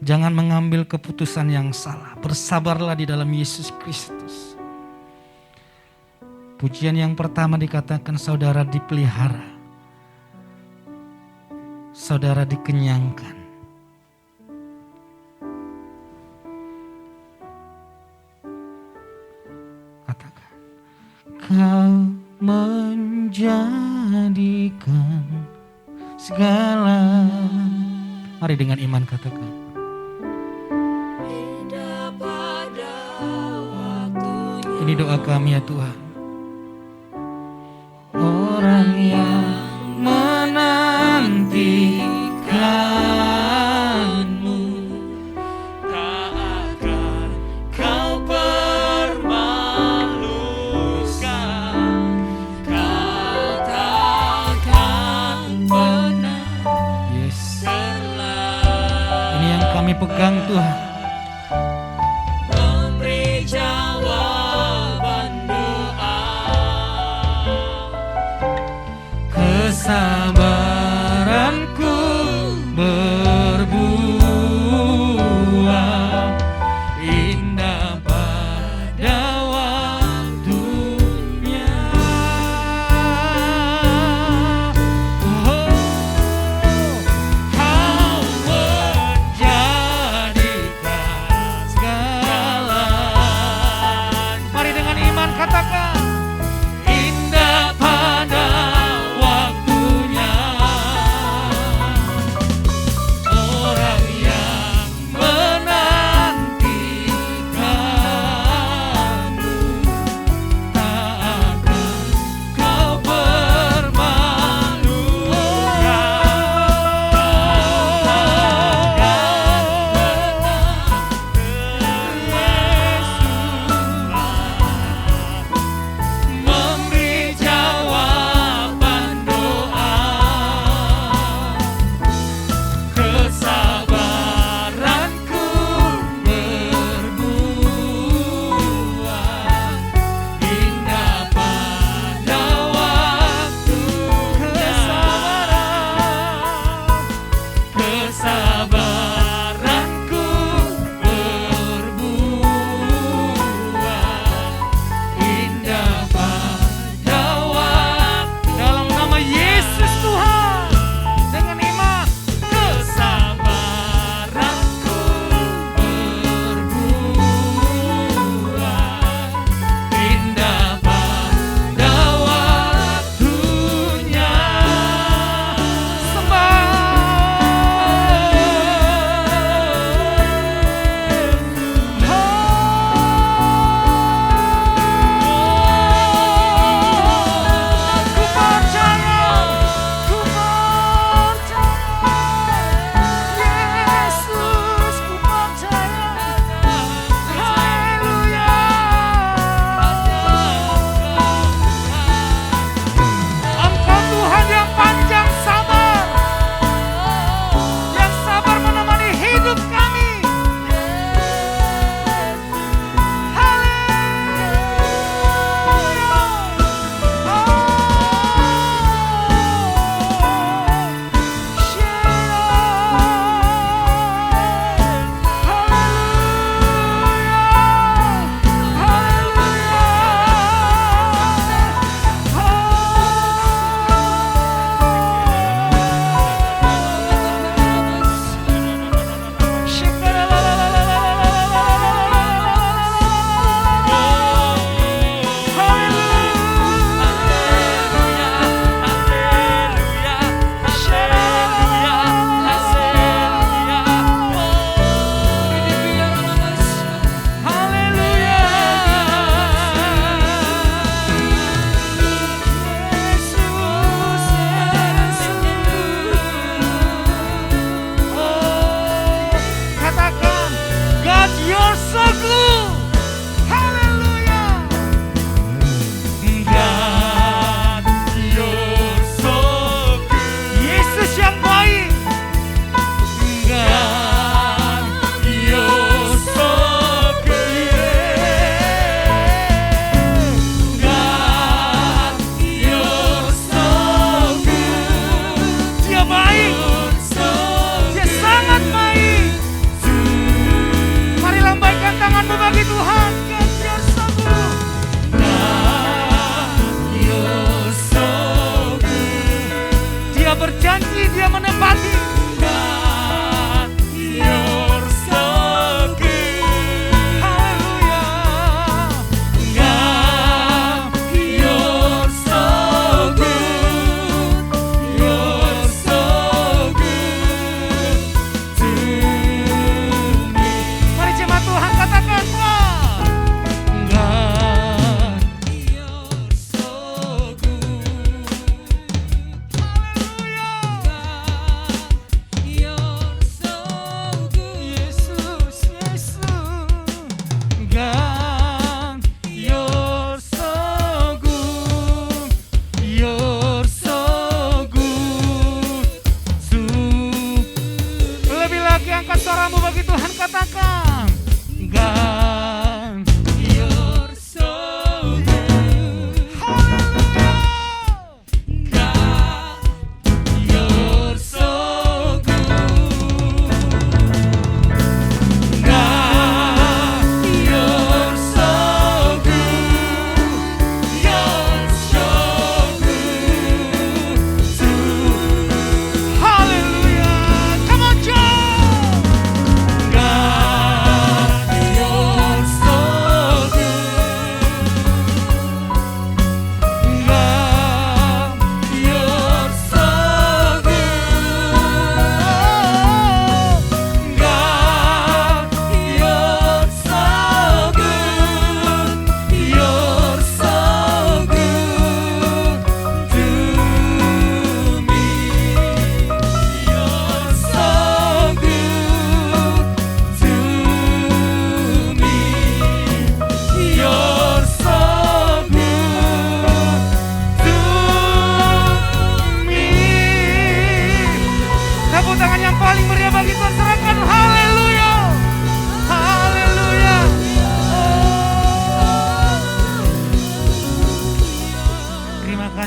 Jangan mengambil keputusan yang salah. Bersabarlah di dalam Yesus Kristus. Pujian yang pertama dikatakan saudara dipelihara. Saudara dikenyangkan. Katakan. Kau menjadikan segala. Mari dengan iman katakan. Indah pada waktunya. Ini doa kami ya Tuhan. Orang yang menantikan-Mu Tak akan kau permalukan. Kau takkan pernah Yes. lelah. Ini yang kami pegang Tuhan. Memberi jawaban doa. Kesabaranku berbuah indah pada waktunya. Oh, kau menjadikan segala. Mari dengan iman katakan. Indah pada waktunya.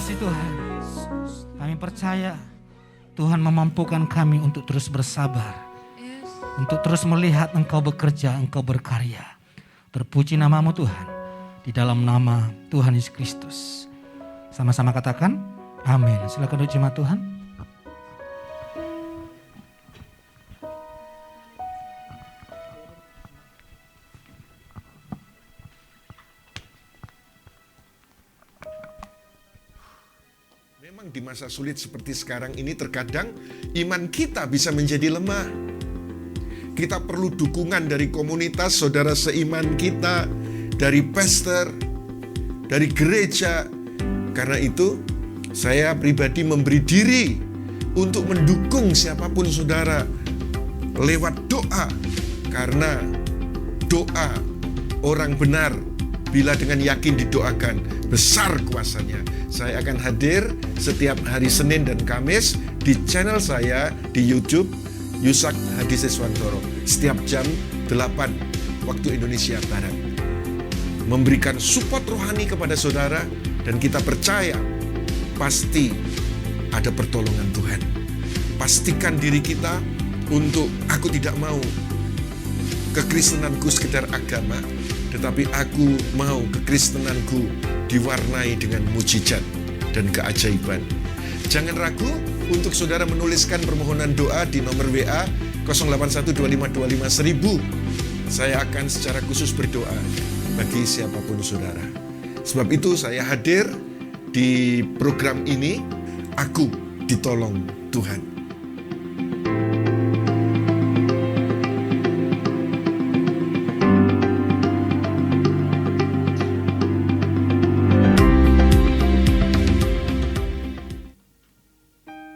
kasih Tuhan. Kami percaya Tuhan memampukan kami untuk terus bersabar. Untuk terus melihat Engkau bekerja, Engkau berkarya. Terpuji namamu Tuhan. Di dalam nama Tuhan Yesus Kristus. Sama-sama katakan amin. Silakan doa jemaat Tuhan. Memang di masa sulit seperti sekarang ini terkadang iman kita bisa menjadi lemah. Kita perlu dukungan dari komunitas saudara seiman kita, dari pastor, dari gereja. Karena itu saya pribadi memberi diri untuk mendukung siapapun saudara lewat doa. Karena doa orang benar bila dengan yakin didoakan, besar kuasanya. Saya akan hadir setiap hari Senin dan Kamis di channel saya di YouTube, Yusak Hadi Siswantoro, setiap jam 8 waktu Indonesia Barat. Memberikan support rohani kepada saudara, dan kita percaya pasti ada pertolongan Tuhan. Pastikan diri kita untuk aku tidak mau kekristenanku sekedar agama, tetapi aku mau kekristenanku diwarnai dengan mujizat dan keajaiban. Jangan ragu untuk saudara menuliskan permohonan doa di nomor WA 08125251.000. Saya akan secara khusus berdoa bagi siapapun saudara. Sebab itu saya hadir di program ini, aku ditolong Tuhan.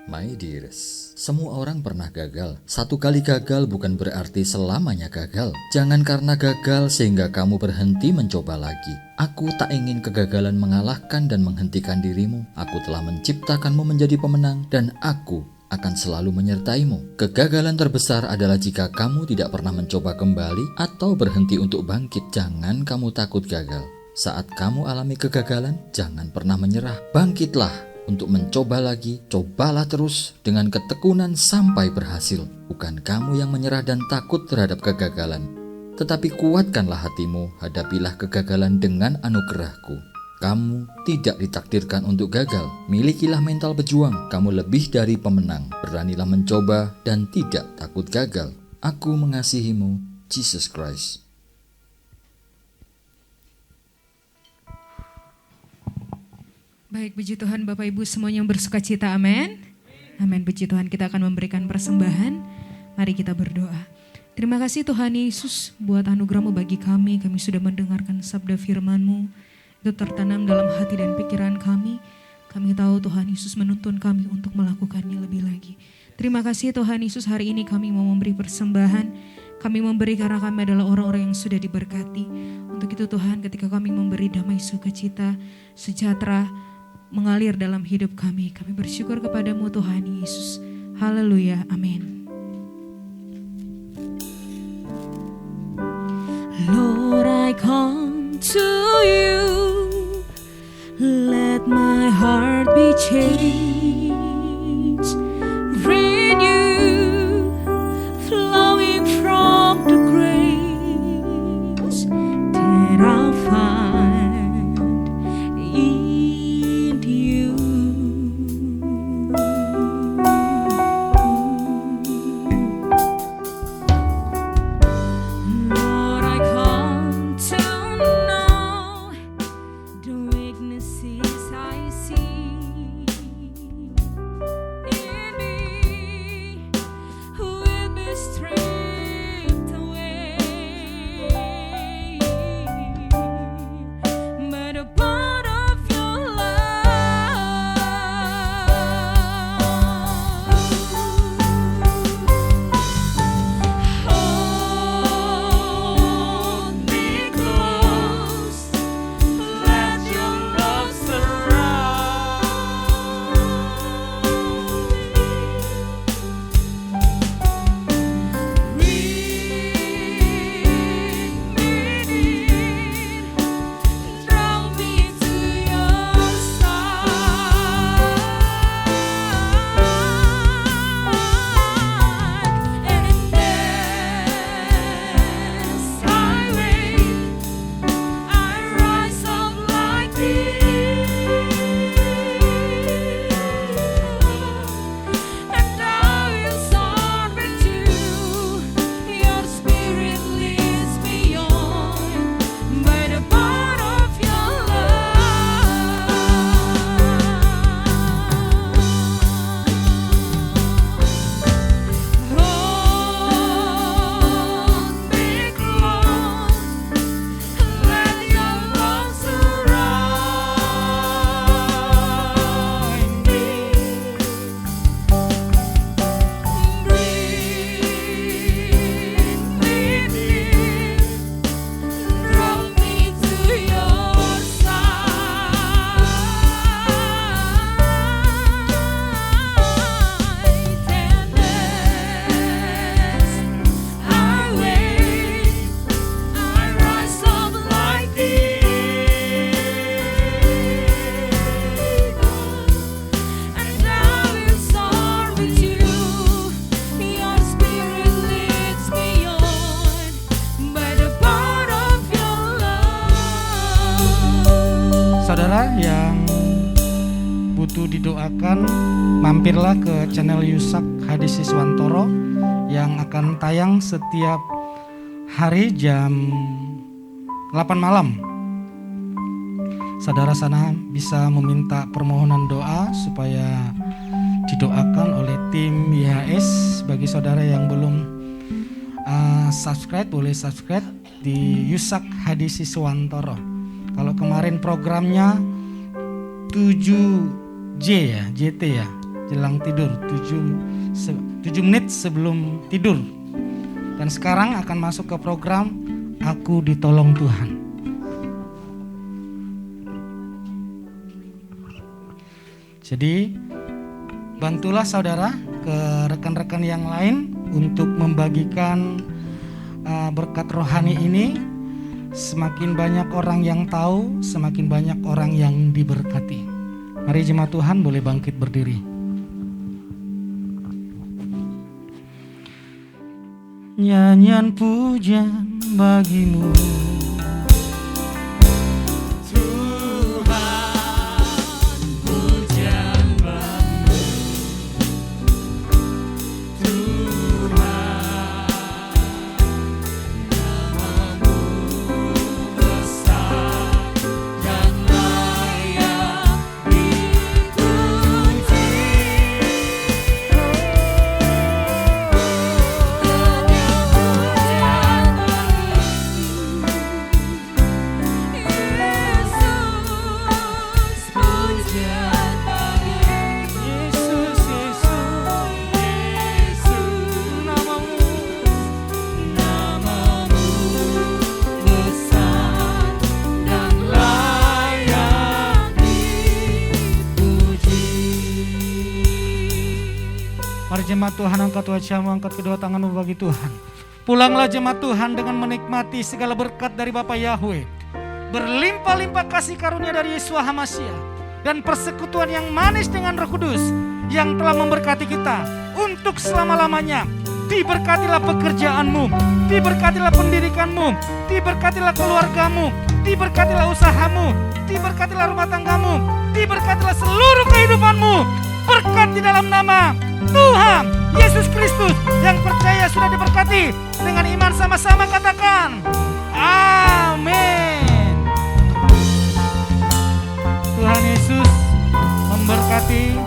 My dears, semua orang pernah gagal. Satu kali gagal bukan berarti selamanya gagal. Jangan karena gagal sehingga kamu berhenti mencoba lagi. Aku tak ingin kegagalan mengalahkan dan menghentikan dirimu. Aku telah menciptakanmu menjadi pemenang dan aku akan selalu menyertaimu. Kegagalan terbesar adalah jika kamu tidak pernah mencoba kembali atau berhenti untuk bangkit. Jangan kamu takut gagal. Saat kamu alami kegagalan, jangan pernah menyerah. Bangkitlah untuk mencoba lagi, cobalah terus dengan ketekunan sampai berhasil. Bukan kamu yang menyerah dan takut terhadap kegagalan, tetapi kuatkanlah hatimu, hadapilah kegagalan dengan anugerahku. Kamu tidak ditakdirkan untuk gagal. Milikilah mental pejuang, kamu lebih dari pemenang. Beranilah mencoba dan tidak takut gagal. Aku mengasihimu, Jesus Christ. Baik, puji Tuhan Bapak Ibu semuanya yang bersuka cita, amin. Amin, puji Tuhan, kita akan memberikan persembahan. Mari kita berdoa. Terima kasih Tuhan Yesus buat anugerah-Mu bagi kami. Kami sudah mendengarkan sabda firman-Mu. Itu tertanam dalam hati dan pikiran kami. Kami tahu Tuhan Yesus menuntun kami untuk melakukannya lebih lagi. Terima kasih Tuhan Yesus, hari ini kami mau memberi persembahan. Kami memberi karena kami adalah orang-orang yang sudah diberkati. Untuk itu Tuhan, ketika kami memberi damai sukacita, sejahtera, mengalir dalam hidup kami. Kami bersyukur kepadamu Tuhan Yesus. Haleluya, amin. Lord, I come to you. Let my heart be changed. Renew, flowing from the grace that I find in you. Lord, I come to know the weaknesses I see. Saudara yang butuh didoakan, mampirlah ke channel Yusak Hadi Siswantoro yang akan tayang setiap hari jam 8 malam. Saudara sana bisa meminta permohonan doa supaya didoakan oleh tim YHS. Bagi saudara yang belum subscribe, boleh subscribe di Yusak Hadi Siswantoro. Kalau kemarin programnya 7J ya, JT ya, jelang tidur, 7 menit sebelum tidur. Dan sekarang akan masuk ke program Aku Ditolong Tuhan. Jadi bantulah saudara ke rekan-rekan yang lain untuk membagikan berkat rohani ini. Semakin banyak orang yang tahu, semakin banyak orang yang diberkati. Mari jemaat Tuhan boleh bangkit berdiri. Nyanyian pujian bagimu Tuhan, pujian bagimu Tuhan, namamu besar dan layak dipuji. Mari jemaat Tuhan, angkat wajahmu, angkat kedua tanganmu bagi Tuhan. Pulanglah jemaat Tuhan dengan menikmati segala berkat dari Bapa Yahweh. Berlimpah-limpah kasih karunia dari Yesus HaMasyiah. Dan persekutuan yang manis dengan Roh Kudus yang telah memberkati kita untuk selama-lamanya. Diberkatilah pekerjaanmu, diberkatilah pendidikanmu, diberkatilah keluargamu, diberkatilah usahamu, diberkatilah rumah tanggamu, diberkatilah seluruh kehidupanmu. Berkat di dalam nama Tuhan Yesus Kristus. Yang percaya sudah diberkati. Dengan iman sama-sama katakan amin. Tuhan Yesus memberkati